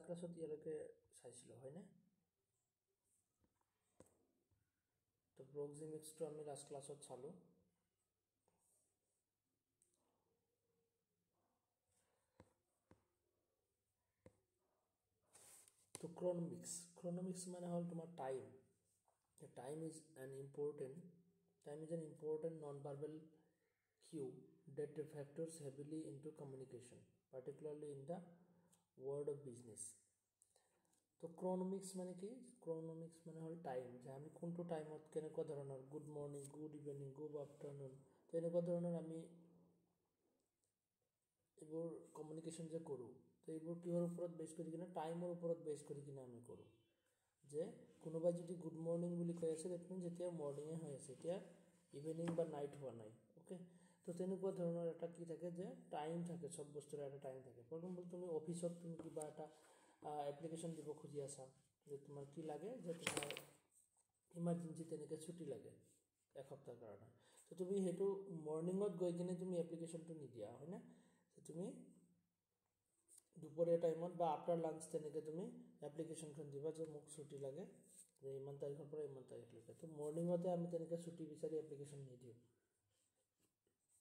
ক্লাছত ইয়ালৈকে চাইছিলোঁ হয়নে তো প্ৰক্সিমিক্সটো আমি লাষ্ট ক্লাছত চালোঁ তো ক্ৰনমিক্স মানে হ'ল তোমাৰ time time is an important non-verbal cue that factors heavily into communication particularly in the world of business তো ক্ৰনমিক্স মানে কি ক্ৰনমিক্স মানে হ'ল টাইম যে আমি কোনটো টাইমত কেনেকুৱা ধৰণৰ good morning good evening good afternoon তো এনেকুৱা ধৰণৰ আমি এইবোৰ কমিউনিকেশ্যন যে কৰোঁ তো এইবোৰ কিহৰ ওপৰত বেছ কৰি কিনে টাইমৰ ওপৰত বেছ কৰি কিনে আমি কৰোঁ যে কোনোবাই যদি গুড মৰ্নিং বুলি কৈ আছে দ্যাট মিনছ এতিয়া মৰ্নিঙে হৈ আছে এতিয়া ইভিনিং বা নাইট হোৱা নাই ওকে তো তেনেকুৱা ধৰণৰ এটা কি থাকে যে টাইম থাকে সব বস্তুৰ এটা টাইম থাকে ফৰ এক্সাম্পল তুমি অফিচত তুমি কিবা এটা এপ্লিকেশ্যন দিব খুজি আছা যে তোমাৰ কি লাগে যে তোমাৰ ইমাৰ্জেঞ্চি তেনেকৈ ছুটি লাগে এসপ্তাহৰ কাৰণে তো তুমি সেইটো মৰ্নিঙত গৈ কিনে তুমি এপ্লিকেশ্যনটো নিদিয়া হয় না তুমি দুপৰীয়া টাইমত বা আফটাৰ লাঞ্চ তেনেকৈ তুমি এপ্লিকেশ্যনখন দিবা যে মোক ছুটি লাগে যে ইমান তাৰিখৰ পৰা ইমান তাৰিখলৈকে তো মৰ্নিঙতে আমি তেনেকৈ ছুটি বিচাৰি এপ্লিকেশ্যন নিদিওঁ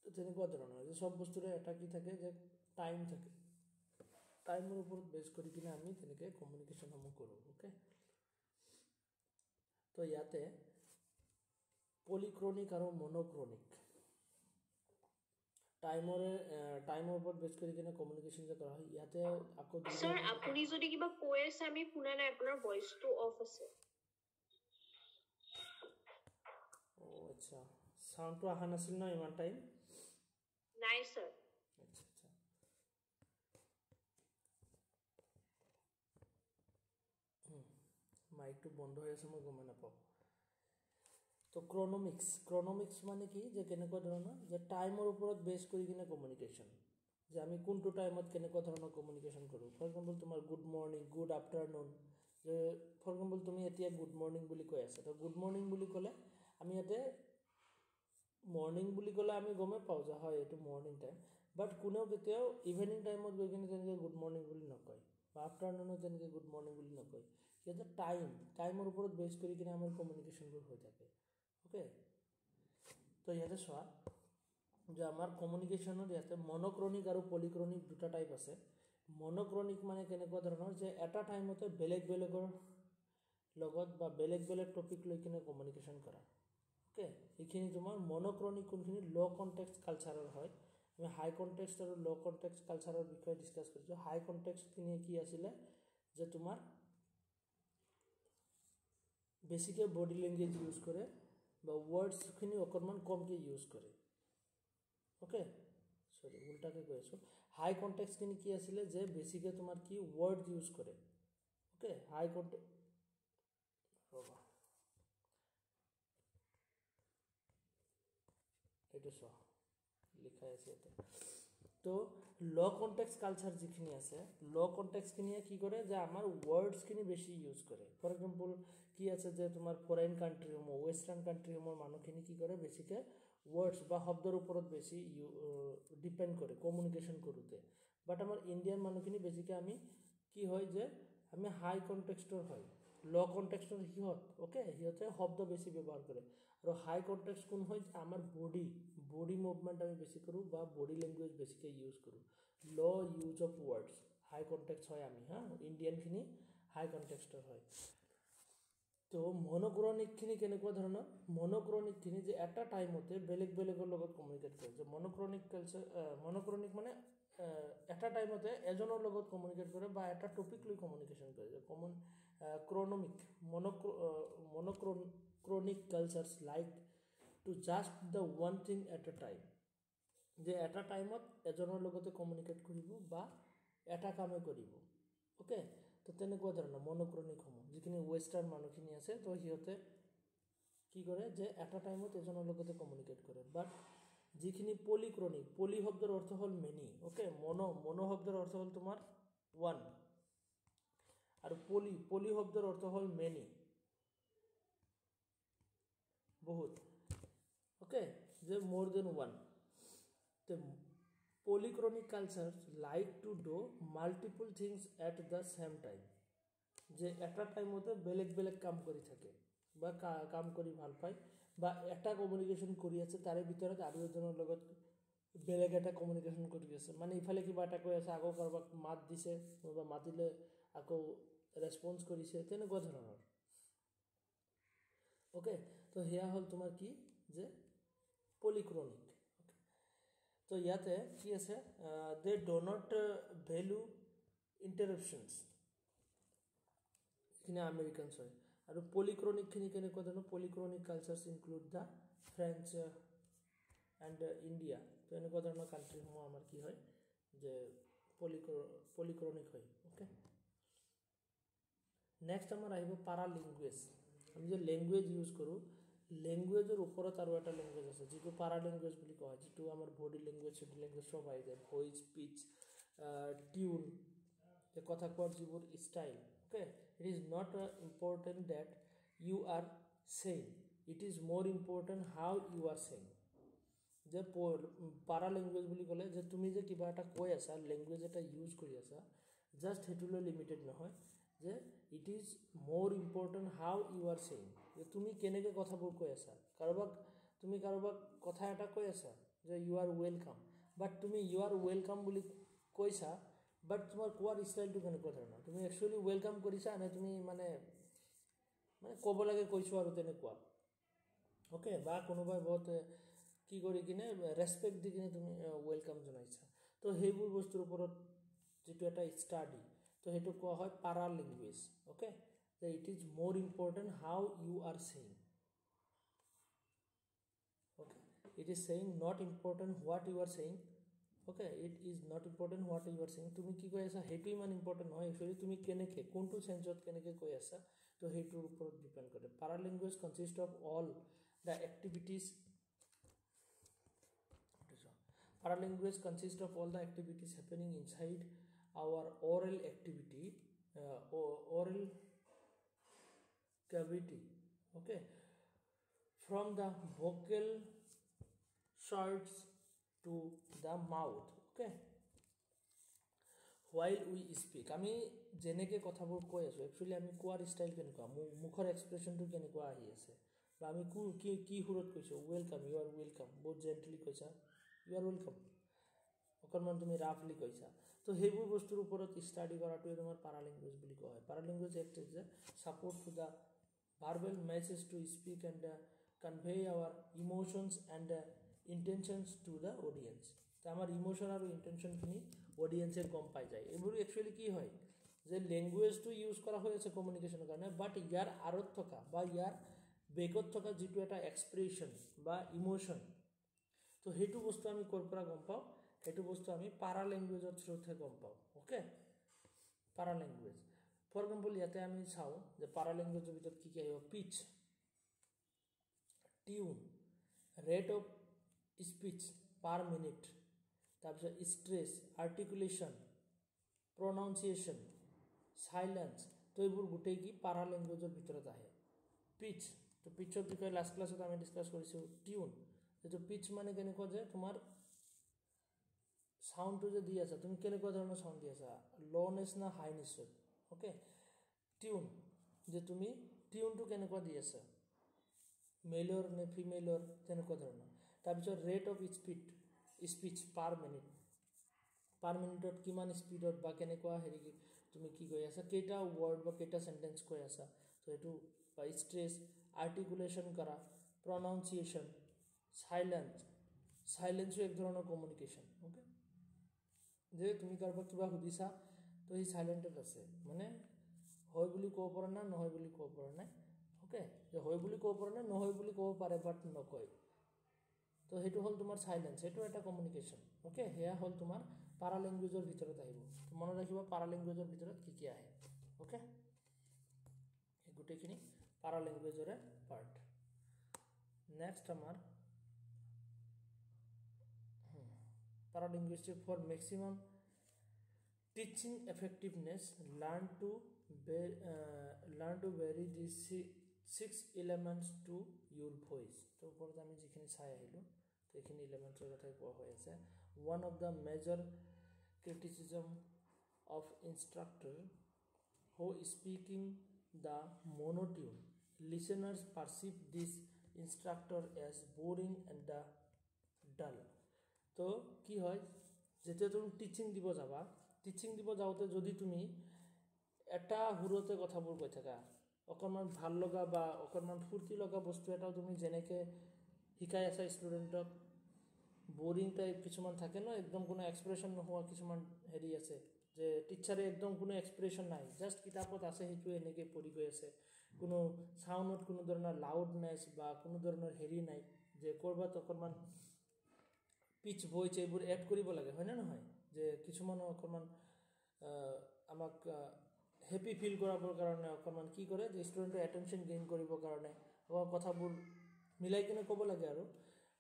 তো তেনেকুৱা ধৰণৰ যে সব বস্তুৰে এটা কি থাকে যে টাইম থাকে টাইমৰ ওপৰত বেছ কৰি কিনে আমি তেনেকৈ কমিউনিকেশ্যনসমূহ কৰোঁ ওকে তো ইয়াতে পলিক্ৰনিক আৰু মনোক্ৰনিক টাইমৰ ওপৰত বেছ কৰি কিনে কমিউনিকেশ্যন যে কৰা হয় ইয়াতে আকৌ স্যাৰ আপুনি যদি কিবা কৈ আছে আমি শুনা নাই আপোনাৰ ভইচটো অফ আছে আচ্ছা সাউন্ডটো অহা নাছিল ন ইমান টাইম নাই স্যাৰ আচ্ছা আচ্ছা মাইকটো বন্ধ হৈ আছে মই গম নাপাওঁ তো ক্ৰনমিক্স মানে কি যে কেনেকুৱা ধৰণৰ যে টাইমৰ ওপৰত বেছ কৰি কিনে কমিউনিকেশ্যন যে আমি কোনটো টাইমত কেনেকুৱা ধৰণৰ কমিউনিকেশ্যন কৰোঁ ফৰ এক্সাম্পল তোমাৰ গুড মৰ্নিং গুড আফটাৰনুন যে ফৰ এক্সাম্পল তুমি এতিয়া গুড মৰ্নিং বুলি কৈ আছা তো গুড মৰ্নিং বুলি ক'লে আমি ইয়াতে মৰ্নিং বুলি ক'লে আমি গমেই পাওঁ যে হয় এইটো মৰ্নিং টাইম বাট কোনেও কেতিয়াও ইভিনিং টাইমত গৈ কিনে তেনেকৈ গুড মৰ্নিং বুলি নকয় বা আফটাৰনুনত তেনেকৈ গুড মৰ্নিং বুলি নকয় ইয়াতে টাইমৰ ওপৰত বেছ কৰি কিনে আমাৰ কমিউনিকেশ্যনবোৰ হৈ থাকে ওকে তো ইয়াতে চোৱা যে আমাৰ কমিউনিকেশ্যনত ইয়াতে মনোক্ৰনিক আৰু পলিক্ৰনিক দুটা টাইপ আছে মনোক্ৰনিক মানে কেনেকুৱা ধৰণৰ যে এটা টাইমতে বেলেগৰ লগত বা বেলেগ টপিক লৈ কিনে কমিউনিকেশ্যন কৰা ওকে এইখিনি তোমাৰ মনোক্ৰনিক কোনখিনি ল' কণ্টেক্সট কালচাৰৰ হয় আমি হাই কণ্টেক্সট আৰু ল' কণ্টেক্সট কালচাৰৰ বিষয়ে ডিছকাছ কৰিছোঁ হাই কণ্টেক্সটখিনি কি আছিলে যে তোমাৰ বেছিকৈ বডি লেংগুৱেজ ইউজ কৰে বা ৱৰ্ডছখিনি অকণমান কমকৈ ইউজ কৰে ওকে সৰি উল্টাকৈ কৈ আছোঁ হাই কণ্টেক্সটখিনি কি আছিলে যে বেছিকৈ তোমাৰ কি ৱৰ্ড ইউজ কৰে ওকে হাই কণ্টেক্ট ৰ'বা এইটো চোৱা লিখাই আছে ইয়াতে তো ল' কণ্টেক্সট কালচাৰ যিখিনি আছে ল' কণ্টেক্সটখিনিয়ে কি কৰে যে আমাৰ ৱৰ্ডছখিনি বেছি ইউজ কৰে ফৰ এক্সাম্পল কি আছে যে তোমাৰ ফৰেইন কাণ্ট্ৰিসমূহ ৱেষ্টাৰ্ণ কাণ্ট্ৰিসমূহৰ মানুহখিনি কি কৰে বেছিকৈ ৱৰ্ডছ বা শব্দৰ ওপৰত বেছি ডিপেণ্ড কৰে কমিউনিকেশ্যন কৰোঁতে বাট আমাৰ ইণ্ডিয়ান মানুহখিনি বেছিকৈ আমি কি হয় যে আমি হাই কণ্টেক্সটৰ হয় ল' কণ্টেক্সটৰ সিহঁতে শব্দ বেছি ব্যৱহাৰ কৰে আৰু হাই কণ্টেক্সট কোন হয় আমাৰ বডি মুভমেণ্ট আমি বেছি কৰোঁ বা বডি লেংগুৱেজ বেছিকৈ ইউজ কৰোঁ low' use of words high context হয় আমি ইণ্ডিয়ানখিনি হাই কণ্টেক্সটৰ হয় তো মনোক্ৰনিকখিনি কেনেকুৱা ধৰণৰ মনোক্ৰনিকখিনি যে এটা টাইমতে বেলেগৰ লগত কমিউনিকেট কৰে যে মনোক্ৰনিক মানে এটা টাইমতে এজনৰ লগত কমিউনিকেট কৰে বা এটা টপিক লৈ কমিউনিকেশ্যন কৰে যে monochronic cultures like to just the one thing at a time যে এটা টাইমত এজনৰ লগতে কমিউনিকেট কৰিব বা এটা কামে কৰিব ওকে তো তেনেকুৱা ধৰণৰ মনোক্ৰনিকসমূহ যিখিনি ৱেষ্টাৰ্ণ মানুহখিনি আছে তো সিহঁতে কি কৰে যে এটা টাইমত এজনৰ লগতে কমিউনিকেট কৰে বাট যিখিনি পলিক্ৰনিক পলি শব্দৰ অৰ্থ হ'ল মেনি ওকে মনো শব্দৰ অৰ্থ হ'ল তোমাৰ ওৱান আৰু পলি শব্দৰ অৰ্থ হ'ল মেনি বহুত ওকে যে মোৰ দেন ওৱান তো polychronic cultures like to do multiple things at the same time. যে একটা টাইমতে বেলেগ বেলেগ কাম কৰি থাকে বা কাম কৰি ভাল পায় বা এটা কমিউনিকেশ্যন কৰি আছে তাৰে ভিতৰত আৰু এজনৰ লগত বেলেগ এটা কমিউনিকেশ্যন কৰি আছে মানে ইফালে কিবা এটা কৈ আছে আকৌ কাৰোবাক মাত দিছে বা মাতিলে আকৌ ৰেছপন্স কৰিছে তেনেকুৱা ধৰণৰ ওকে তো হেয়া হ'ল তোমাৰ কি যে পলিক্ৰনিক তো ইয়াতে কি আছে দে ডো নট ভেলু ইণ্টাৰাপশ্যনছ এইখিনি আমেৰিকানছ হয় আৰু পলিক্ৰনিকখিনি কেনেকুৱা ধৰণৰ polychronic cultures include the French and India তো এনেকুৱা ধৰণৰ কাণ্ট্ৰিসমূহ আমাৰ কি হয় যে পলিক্ৰনিক হয় ওকে নেক্সট আমাৰ আহিব পাৰা লেংগুৱেজ আমি যে লেংগুৱেজ ইউজ কৰোঁ লেংগুৱেজৰ ওপৰত আৰু এটা লেংগুৱেজ আছে যিটো পাৰা লেংগুৱেজ বুলি কোৱা হয় যিটো আমাৰ বডি লেংগুৱেজ চডি লেংগুৱেজ চব আহি যায় ভইচ স্পীচ টিউন কথা কোৱাৰ যিবোৰ style okay it is not important that you are saying it is more important how you are saying যে পাৰা লেংগুৱেজ বুলি ক'লে যে তুমি যে কিবা এটা কৈ আছা লেংগুৱেজ এটা ইউজ কৰি আছা জাষ্ট সেইটোলৈ লিমিটেড নহয় যে it is more important how you are saying যে তুমি কেনেকৈ কথাবোৰ কৈ আছা তুমি কাৰোবাক কথা এটা কৈ আছা যে ইউ আৰ ৱেলকাম বাট তুমি ইউ আৰ ৱেলকাম বুলি কৈছা বাট তোমাৰ কোৱাৰ ষ্টাইলটো কেনেকুৱা ধৰণৰ তুমি একচুৱেলি ৱেলকাম কৰিছা নে তুমি মানে ক'ব লাগে কৈছোঁ আৰু তেনেকুৱা অ'কে বা কোনোবাই বহুত কি কৰি কিনে ৰেচপেক্ট দি কিনে তুমি ৱেলকাম জনাইছা তো সেইবোৰ বস্তুৰ ওপৰত যিটো এটা ষ্টাডি তো সেইটো কোৱা হয় পাৰা লেংগুৱেজ অ'কে যে it is more important how you are saying okay it is saying not important what you are saying okay it is not important what you are saying তুমি কি কৈ আছা সেইটো ইমান ইম্পৰ্টেণ্ট নহয় actually তুমি কেনেকৈ কোনটো চেঞ্চত কেনেকৈ কৈ আছা তো সেইটোৰ ওপৰত ডিপেণ্ড কৰে পাৰা language consist of all the activities Para language consists of all the activities happening inside our oral activity, oral cavity. Okay, from the vocal cords to the mouth. Okay, while we speak, আমি যেনেকে কথাবোৰ কৈ আছো actually আমি কোৱাৰ style কেনেকুৱা মুখৰ এক্সপ্ৰেছনটো কেনেকুৱা আহি আছে বা আমি কি সুৰত কৈছোঁ ৱেলকাম ইউ আৰ ৱেলকাম বহুত জেণ্টলি কৈছা ইউ আৰ ৱেলকাম অকণমান তুমি ৰাফলি কৈছা তো সেইবোৰ বস্তুৰ ওপৰত ষ্টাডি কৰাটোৱে তোমাৰ পাৰা লেংগুৱেজ বুলি কোৱা হয় paralanguage act is a support to the verbal message to speak and convey our emotions and intentions to the audience তো আমাৰ ইম'শ্যন আৰু ইণ্টেনশ্যনখিনি অডিয়েঞ্চে গম পাই যায় এইবোৰ একচুৱেলি কি হয় যে লেংগুৱেজটো ইউজ কৰা হৈ আছে কমিউনিকেশ্যনৰ কাৰণে বাট ইয়াৰ আঁৰত থকা বা ইয়াৰ বেগত থকা যিটো এটা এক্সপ্ৰেশ্যন বা ইম'শ্যন তো সেইটো বস্তু আমি ক'ৰ পৰা গম পাওঁ সেইটো বস্তু আমি পাৰা লেংগুৱেজৰ থ্ৰুতহে গম পাওঁ অ'কে পাৰা লেংগুৱেজ ফৰ এক্সাম্পল ইয়াতে আমি চাওঁ যে পাৰা লেংগুৱেজৰ ভিতৰত কি কি আহিব pitch tune rate of speech per minute তাৰপিছত ষ্ট্ৰেছ আৰ্টিকুলেশ্যন প্ৰনাউন্সিয়েশ্যন চাইলেঞ্চ তো এইবোৰ গোটেই কি পাৰা লেংগুৱেজৰ ভিতৰত আহে পিচ তো পিচৰ বিষয়ে লাষ্ট ক্লাছত আমি ডিছকাছ কৰিছোঁ টিউন যিটো পিচ মানে কেনেকুৱা যে তোমাৰ সাউন্ডটো যে দি আছা তুমি কেনেকুৱা ধৰণৰ সাউন্ড দি আছা ল'নেছ না হাইনেছত অ'কে টিউন যে তুমি টিউনটো কেনেকুৱা দি আছা মেলৰ নে ফিমেলৰ তেনেকুৱা ধৰণৰ তাৰপিছত ৰেট অফ স্পীচ পাৰ মিনিটত কিমান স্পীডত বা কেনেকুৱা হেৰি তুমি কি কৈ আছা কেইটা ৱৰ্ড বা কেইটা চেণ্টেঞ্চ কৈ আছা তো এইটো বা ষ্ট্ৰেছ আৰ্টিকুলেশ্যন কৰা প্ৰনাউন্সিয়েশ্যন চাইলেঞ্চো এক ধৰণৰ কমিউনিকেশ্যন অ'কে যে তুমি কাৰোবাক কিবা সুধিছা তো সি চাইলেণ্টত আছে মানে হয় বুলি ক'ব পৰা নাই নহয় বুলি ক'ব পৰা নাই অ'কে যে হয় বুলি ক'ব পৰা নাই নহয় বুলি ক'ব পাৰে বাট নকয় তো সেইটো হ'ল তোমাৰ চাইলেঞ্চ সেইটো এটা কমিউনিকেশ্যন অ'কে সেয়া হ'ল তোমাৰ পাৰা লেংগুৱেজৰ ভিতৰত আহিব মনত ৰাখিব পাৰা লেংগুৱেজৰ ভিতৰত কি আহে অ'কে এই গোটেইখিনি পাৰা লেংগুৱেজৰে পাৰ্ট নেক্সট আমাৰ para linguistic for maximum teaching effectiveness learn to vary these 6 elements to your voice তো ওপৰত আমি যিখিনি চাই আহিলোঁ তো এইখিনি এলিমেণ্টছৰ কথাই কোৱা হৈ আছে one of the major criticism of instructor who is speaking the monotone. Listeners perceive this instructor as boring and dull. তো কি হয় যেতিয়া তুমি টিচিং দিব যাবা টিচিং দিব যাওঁতে যদি তুমি এটা হুৰতে কথাবোৰ কৈ থাকা অকণমান ভাল লগা বা অকণমান ফূৰ্তি লগা বস্তু এটাও তুমি যেনেকৈ শিকাই আছা ষ্টুডেণ্টক বৰিং টাইপ কিছুমান থাকে ন একদম কোনো এক্সপ্ৰেশ্যন নোহোৱা কিছুমান হেৰি আছে যে টিচাৰে একদম কোনো এক্সপ্ৰেশ্যন নাই জাষ্ট কিতাপত আছে সেইটো এনেকৈ পঢ়ি গৈ আছে কোনো চাউণ্ডত কোনো ধৰণৰ লাউডনেছ বা কোনো ধৰণৰ হেৰি নাই যে ক'ৰবাত অকণমান পিচ ভইচ এইবোৰ এড কৰিব লাগে হয়নে নহয় যে কিছুমান অকণমান আমাক হেপি ফিল কৰাবৰ কাৰণে অকণমান কি কৰে যে ষ্টুডেণ্টৰ এটেনশ্যন গেইন কৰিবৰ কাৰণে কথাবোৰ মিলাই কিনে ক'ব লাগে আৰু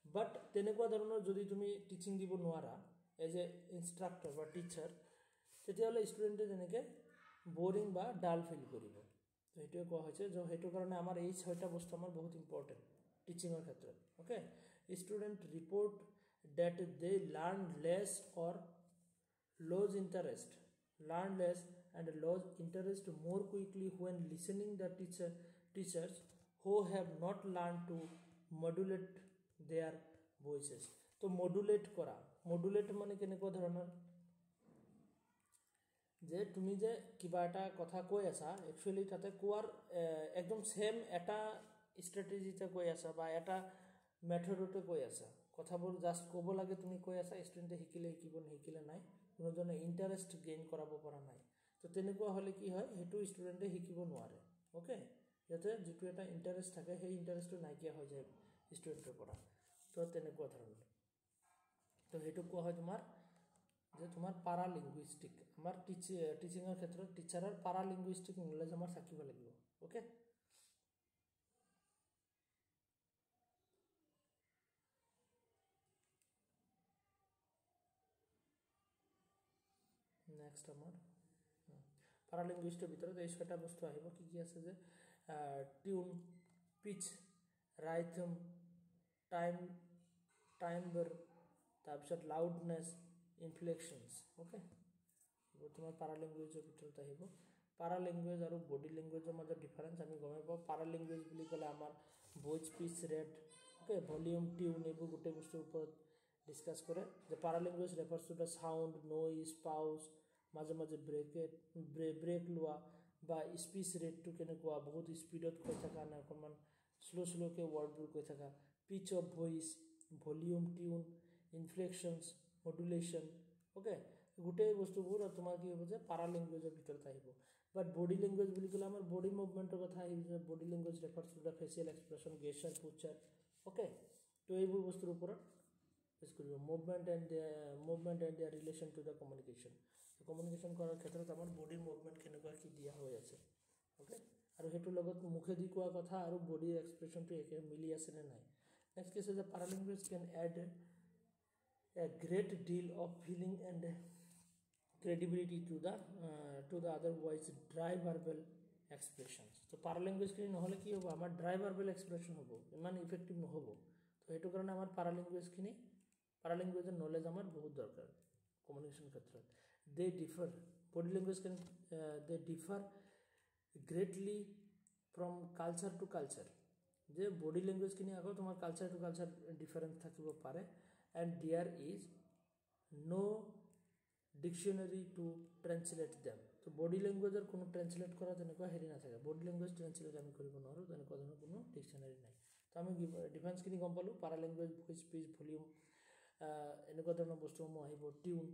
বাট তেনেকুৱা ধৰণৰ যদি তুমি টিচিং দিব নোৱাৰা এজ এ ইনষ্ট্ৰাক্টৰ বা টিচাৰ তেতিয়াহ'লে ষ্টুডেণ্টে তেনেকৈ বৰিং বা ডাল ফিল কৰিব তো সেইটোৱে কোৱা হৈছে যে সেইটো কাৰণে আমাৰ এই 6টা বস্তু আমাৰ বহুত ইম্পৰ্টেণ্ট টিচিঙৰ ক্ষেত্ৰত okay student report that they learn less or lose interest learn less and lose interest more quickly when listening the teachers who have not learned to modulate their voices তো মডুলেট কৰা modulate মানে কেনেকুৱা ধৰণৰ যে তুমি যে কিবা এটা কথা কৈ আছা একচুয়ালি তাতে কোৱাৰ একদম সেম এটা ষ্ট্ৰেটেজিতে কৈ আছা বা এটা মেথডতে কৈ আছা কথাবোৰ জাস্ট ক'ব লাগে তুমি কৈ আছা ষ্টুডেণ্টে শিকিলে শিকিব নিশিকিলে নাই কোনো ধৰণৰ ইণ্টাৰেষ্ট গেইন কৰাব পৰা নাই তো তেনেকুৱা হ'লে কি হয় সেইটো ষ্টুডেণ্টে শিকিব নোৱাৰে ওকে ইয়াতে যিটো এটা ইণ্টাৰেষ্ট থাকে সেই ইণ্টাৰেষ্টটো নাইকিয়া হৈ যায় ষ্টুডেণ্টৰ পৰা তো তেনেকুৱা ধৰণৰ তো সেইটো কোৱা হয় তোমাৰ যে তোমাৰ পাৰালিংগুইষ্টিক আমাৰ টিচিঙৰ ক্ষেত্ৰত টিচাৰৰ পাৰালিংগুইষ্টিক নলেজ আমাৰ থাকিব লাগিব ওকে নেক্সট আমাৰ পাৰালিংগুইষ্টৰ ভিতৰত এই 6টা বস্তু আহিব কি কি আছে যে টিউন পিচ ৰাইথম টাইম্বৰ তাৰপিছত লাউডনেছ ইনফ্লেকশ্যনছ ওকে এইবোৰ তোমাৰ পাৰালিংগুৱেজৰ ভিতৰত আহিব পাৰালিংগুৱেজ আৰু বডি লেংগুৱেজৰ মাজত ডিফাৰেঞ্চ আমি গমেই পাওঁ পাৰালিংগুৱেজ বুলি ক'লে আমাৰ voice pitch rate okay volume tune এইবোৰ গোটেই বস্তুৰ ওপৰত ডিছকাছ কৰে যে paralanguage refers to the sound noise pause মাজে মাজে ব্ৰেক লোৱা বা স্পীচ ৰেটটো কেনেকুৱা বহুত স্পীডত কৈ থকা নে অকণমান শ্ল'কৈ ৱৰ্ডবোৰ কৈ থকা pitch of voice volume tune inflections modulation okay গোটেই বস্তুবোৰ তোমাৰ কি হ'ব যে পাৰালিংগুৱেজৰ ভিতৰত আহিব বাট বডি লেংগুৱেজ বুলি ক'লে আমাৰ বডি মুভমেণ্টৰ কথা আহিব যে body language refers to the facial expression gesture posture okay তো এইবোৰ বস্তুৰ ওপৰত বেছ কৰিব movement and their relation to the communication communication কৰাৰ ক্ষেত্ৰত আমাৰ বডিৰ মুভমেণ্ট কেনেকুৱা কি দিয়া হৈ আছে ওকে আৰু সেইটোৰ লগত মুখেদি কোৱা কথা আৰু বডিৰ এক্সপ্ৰেশ্যনটো একে মিলি আছেনে নাই নেক্সট কেছ যে paralanguage can add a great deal of feeling and credibility to the otherwise dry verbal expressions তো পাৰালিংগুৱেজখিনি নহ'লে কি হ'ব আমাৰ ড্ৰাই ভাৰ্বেল এক্সপ্ৰেশ্যন হ'ব ইমান ইফেক্টিভ নহ'ব তো সেইটো কাৰণে আমাৰ পাৰালিংগুৱেজৰ নলেজ আমাৰ বহুত দৰকাৰ কমিউনিকেশ্যন ক্ষেত্ৰত they differ body language can they differ greatly from culture to culture যে বডি লেংগুৱেজখিনি আকৌ তোমাৰ কালচাৰ টু কালচাৰ ডিফাৰেঞ্চ থাকিব পাৰে and there is no' dictionary to translate them তো বডি লেংগুৱেজৰ কোনো ট্ৰেঞ্চলেট কৰা তেনেকুৱা হেৰি নাথাকে বডি লেংগুৱেজ ট্ৰেঞ্চলেট আমি কৰিব নোৱাৰোঁ তেনেকুৱা ধৰণৰ কোনো ডিকশ্যনাৰী নাই তো আমি ডিফাৰেঞ্চখিনি গম পালোঁ পাৰা লেংগুৱেজ ভইচ পিচ ভলিউম এনেকুৱা ধৰণৰ বস্তুসমূহ আহিব tune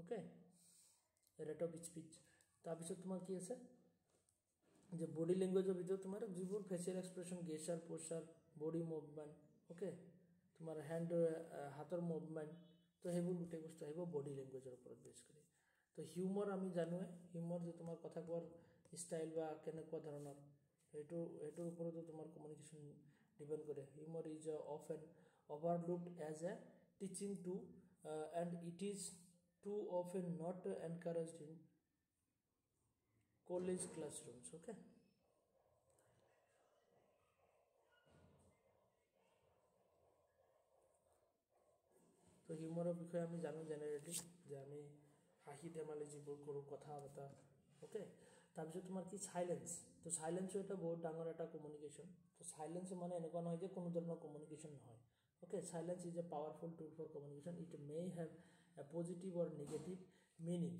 okay rate of speech তাৰপিছত তোমাৰ কি আছে যে বডি লেংগুৱেজৰ ভিতৰত তোমাৰ যিবোৰ facial expression gesture posture body movement okay তোমাৰ হাতৰ মুভমেণ্ট তো সেইবোৰ গোটেই বস্তু আহিব বডি লেংগুৱেজৰ ওপৰত বেছ কৰি তো হিউমৰ আমি জানোৱে হিউমৰ যে তোমাৰ কথা কোৱাৰ ষ্টাইল বা কেনেকুৱা ধৰণৰ সেইটোৰ ওপৰতো তোমাৰ কমিউনিকেশ্যন ডিপেণ্ড কৰে humour is often overlooked as a teaching tool and it is too often not encouraged in college classrooms okay তো হিউমৰৰ বিষয়ে আমি জানো জেনেৰেলি যে আমি হাঁহি ধেমালি যিবোৰ কৰোঁ কথা বতৰা অ'কে তাৰপিছত তোমাৰ কি চাইলেঞ্চ তো চাইলেঞ্চো এটা বহুত ডাঙৰ এটা কমিউনিকেশ্যন তো চাইলেঞ্চ মানে এনেকুৱা নহয় যে কোনো ধৰণৰ কমিউনিকেশ্যন নহয় okay silence is a powerful tool for communication it may have a positive or negative meaning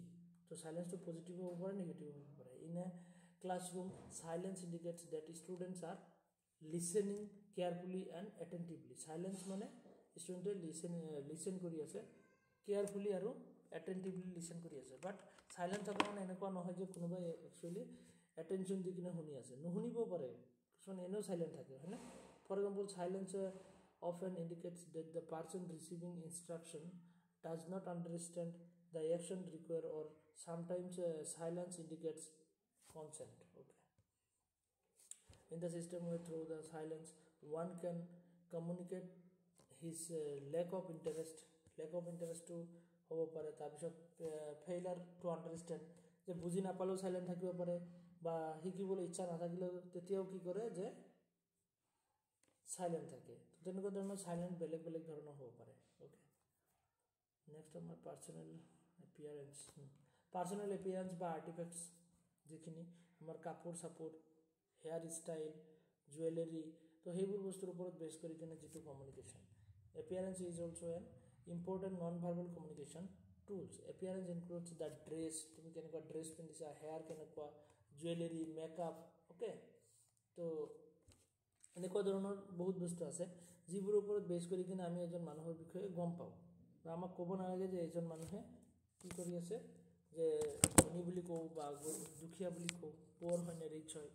তো চাইলেঞ্চটো পজিটিভ হ'ব পাৰে নিগেটিভ হ'ব পাৰে in a classroom silence indicates that students are listening carefully and attentively silence মানে ষ্টুডেণ্টে listen কৰি আছে কেয়াৰফুলি আৰু এটেণ্টিভলি লিচেন কৰি আছে বাট চাইলেঞ্চ থকা মানে এনেকুৱা নহয় যে কোনোবাই একচুৱেলি এটেনশ্যন দি কিনে শুনি আছে নুশুনিবও পাৰে কিছুমান এনেও চাইলেণ্ট থাকে হয়নে for example silence often indicates that the person receiving instruction does not understand the action required or sometimes silence indicates consent okay in the system where through the silence one can communicate his lack of interest to হ'ব পাৰে তাৰপিছত failure to understand যে বুজি নাপালেও silent থাকিব পাৰে বা শিকিবলৈ ইচ্ছা নাথাকিলেও তেতিয়াও কি কৰে যে চাইলেণ্ট থাকে তো তেনেকুৱা ধৰণৰ চাইলেণ্ট বেলেগ বেলেগ ধৰণৰ হ'ব পাৰে অ'কে নেক্সট আমাৰ পাৰ্চনেল এপিয়াৰেঞ্চ বা আৰ্টিফেক্টছ যিখিনি আমাৰ কাপোৰ চাপোৰ হেয়াৰ ষ্টাইল জুৱেলাৰী তো সেইবোৰ বস্তুৰ ওপৰত বেছ কৰি কিনে যিটো communication appearance is also' N important non verbal communication tools appearance includes the dress তুমি কেনেকুৱা ড্ৰেছ পিন্ধিছা হেয়াৰ কেনেকুৱা জুৱেলাৰী মেকআপ অ'কে তো এনেকুৱা ধৰণৰ বহুত বস্তু আছে যিবোৰৰ ওপৰত বেছ কৰি কিনে আমি এজন মানুহৰ বিষয়ে গম পাওঁ বা আমাক ক'ব নালাগে যে এজন মানুহে কি কৰি আছে যে ধনী বুলি কওঁ বা দুখীয়া বুলি কওঁ পুৱাৰ হয় নে ৰিচ হয়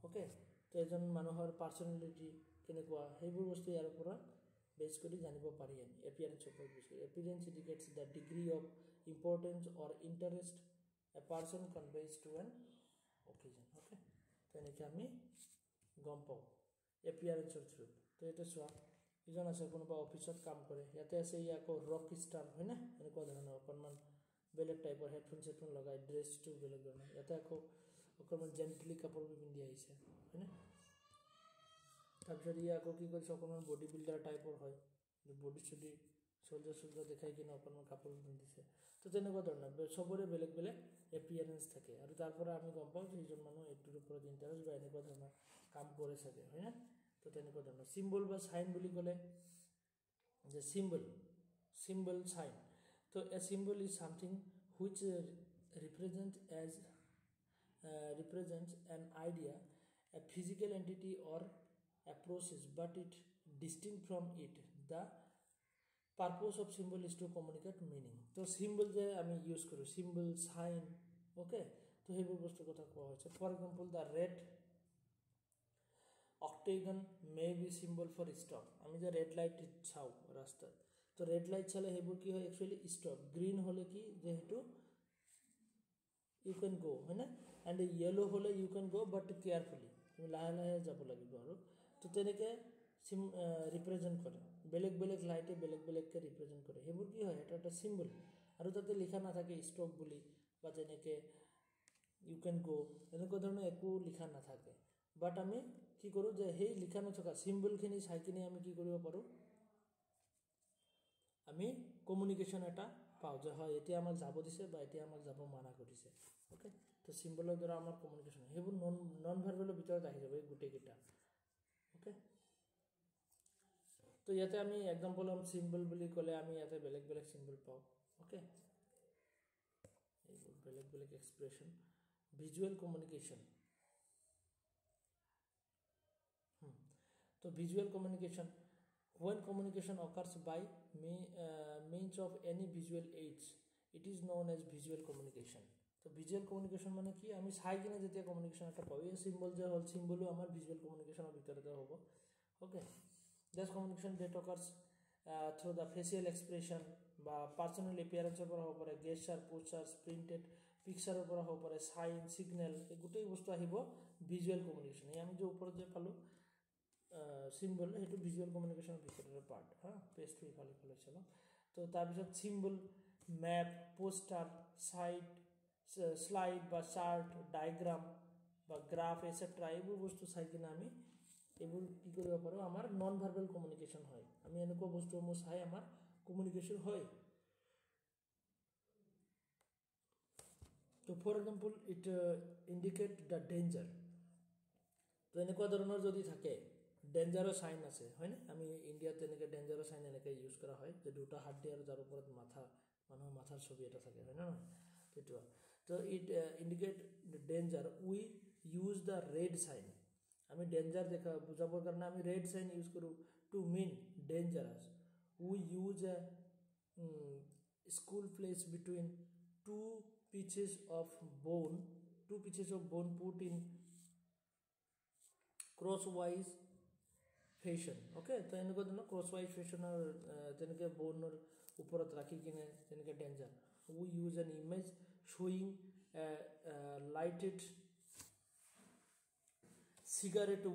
অ'কে তো এজন মানুহৰ পাৰ্চনেলিটি কেনেকুৱা সেইবোৰ বস্তু ইয়াৰ ওপৰত বেছ কৰি জানিব পাৰি আমি এপিয়াৰেঞ্চৰ ওপৰত বেছ কৰি appearance indicates the degree of importance or interest a person conveys to an occasion okay তো এনেকৈ আমি গম পাওঁ এপিয়াৰেঞ্চৰ থ্ৰুত তো এইটো চোৱা ইজন আছে কোনোবা অফিচত কাম কৰে ইয়াতে আছে ই আকৌ ৰক ষ্টাৰ হয়নে এনেকুৱা ধৰণৰ অকণমান বেলেগ টাইপৰ হেডফোন লগাই ড্ৰেছটো বেলেগ ধৰণৰ ইয়াতে আকৌ অকণমান জেণ্টলি কাপোৰবোৰ পিন্ধি আহিছে হয়নে তাৰপিছত ই আকৌ কি কৰিছে অকণমান বডি বিল্ডাৰ টাইপৰ হয় বডি চডি চল্জাৰ দেখাই কিনে অকণমান কাপোৰবোৰ পিন্ধিছে তো তেনেকুৱা ধৰণৰ চবৰে বেলেগ বেলেগ এপিয়াৰেঞ্চ থাকে আৰু তাৰ পৰা আমি গম পাওঁ যে ইজন মানুহ এইটোৰ ওপৰত ইণ্টাৰেষ্ট বা এনেকুৱা ধৰণৰ কাম কৰে চাগে হয়নে তো তেনেকুৱা ধৰণৰ চিম্বল বা চাইন বুলি ক'লে যে চিম্বল চাইন তো a symbol is something which represents an idea a physical entity or a process but it distinct from it the purpose of symbol is to communicate meaning তো symbol যে আমি use কৰোঁ symbol sign okay তো সেইবোৰ বস্তুৰ কথা কোৱা হৈছে for example the red octagon may be symbol for stop আমি যে ৰেড লাইট চাওঁ ৰাস্তাত তো ৰেড লাইট চালে সেইবোৰ কি হয় একচুৱেলি ষ্টপ গ্ৰীণ হ'লে কি যে সেইটো you can go হয়নে এণ্ড য়েলো হ'লে you can go but carefully তুমি লাহে লাহে যাব লাগিব আৰু তো তেনেকৈ ৰিপ্ৰেজেণ্ট কৰে বেলেগ বেলেগ লাইটে বেলেগ বেলেগকৈ ৰিপ্ৰেজেণ্ট কৰে সেইবোৰ কি হয় এটা এটা চিম্বল আৰু তাতে লিখা নাথাকে ষ্টপ বুলি বা তেনেকৈ ইউ কেন গ' এনেকুৱা ধৰণৰ একো লিখা নাথাকে বাট আমি কি কৰোঁ যে সেই লিখা নথকা চিম্বলখিনি চাই কিনে আমি কি কৰিব পাৰোঁ আমি কমিউনিকেশ্যন এটা পাওঁ যে হয় এতিয়া আমাক যাব দিছে বা এতিয়া আমাক যাব মানা কৰিছে অ'কে তো চিম্বলৰ দ্বাৰা আমাৰ কমিউনিকেশ্যন সেইবোৰ নন ভাৰ্বেলৰ ভিতৰত আহি যাব এই গোটেইকেইটা অ'কে তো ইয়াতে আমি এক্সাম্পল ল'ম চিম্বল বুলি ক'লে আমি ইয়াতে বেলেগ বেলেগ চিম্বল পাওঁ অ'কে এইবোৰ বেলেগ বেলেগ এক্সপ্ৰেশ্যন ভিজুৱেল কমিউনিকেশ্যন তো visual communication when communication occurs by means of any visual aids it is known as visual communication তো ভিজুৱেল কমিউনিকেশ্যন মানে কি আমি চাই কিনে যেতিয়া কমিউনিকেশ্যন এটা পাওঁ এই চিম্বল যে হ'ল চিম্বলো আমাৰ ভিজুৱেল কমিউনিকেশ্যনৰ ভিতৰতে হ'ব okay this communication that occurs through the facial expression বা পাৰ্চনেল এপিয়াৰেঞ্চৰ পৰা হ'ব পাৰে গেছাৰ পোচাৰ্ছ প্ৰিণ্টেড পিকচাৰৰ পৰা হ'ব পাৰে চাইন ছিগনেল এই গোটেই বস্তু আহিব ভিজুৱেল কমিউনিকেশ্যন এই আমি যে ওপৰত যে পালোঁ চিম্বল সেইটো ভিজুৱেল কমিউনিকেশ্যনৰ ভিতৰৰ পাৰ্ট হা পেজটো ইফালে ইফালে চালোঁ তো তাৰপিছত চিম্বল মেপ পোষ্টাৰ শ্লাইড বা চাৰ্ট ডায়েগ্ৰাম বা গ্ৰাফ এটচেট্ৰা এইবোৰ বস্তু চাই কিনে আমি এইবোৰ কি কৰিব পাৰোঁ আমাৰ নন ভাৰ্বেল কমিউনিকেশ্যন হয় আমি এনেকুৱা বস্তুসমূহ চাই আমাৰ কমিউনিকেশ্যন হয় তো for example it indicate the danger তো এনেকুৱা ধৰণৰ যদি থাকে ডেঞ্জাৰৰ চাইন আছে হয়নে আমি ইণ্ডিয়াত তেনেকৈ ডেঞ্জাৰৰ চাইন এনেকৈ ইউজ কৰা হয় যে দুটা হাত দিয়ে আৰু যাৰ ওপৰত মানুহৰ মাথাৰ ছবি এটা থাকে হয় নহয় সেইটো তো it indicate danger we use the red sign আমি ডেঞ্জাৰ দেখা বুজাবৰ কাৰণে আমি ৰেড চাইন ইউজ কৰোঁ to mean dangerous we use a skull place between two pieces of bone put in crosswise fashion okay তো এনেকুৱা ধৰণৰ crosswise fashionৰ তেনেকৈ বনৰ ওপৰত ৰাখি কিনে তেনেকৈ danger we use an image showing a lighted cigarette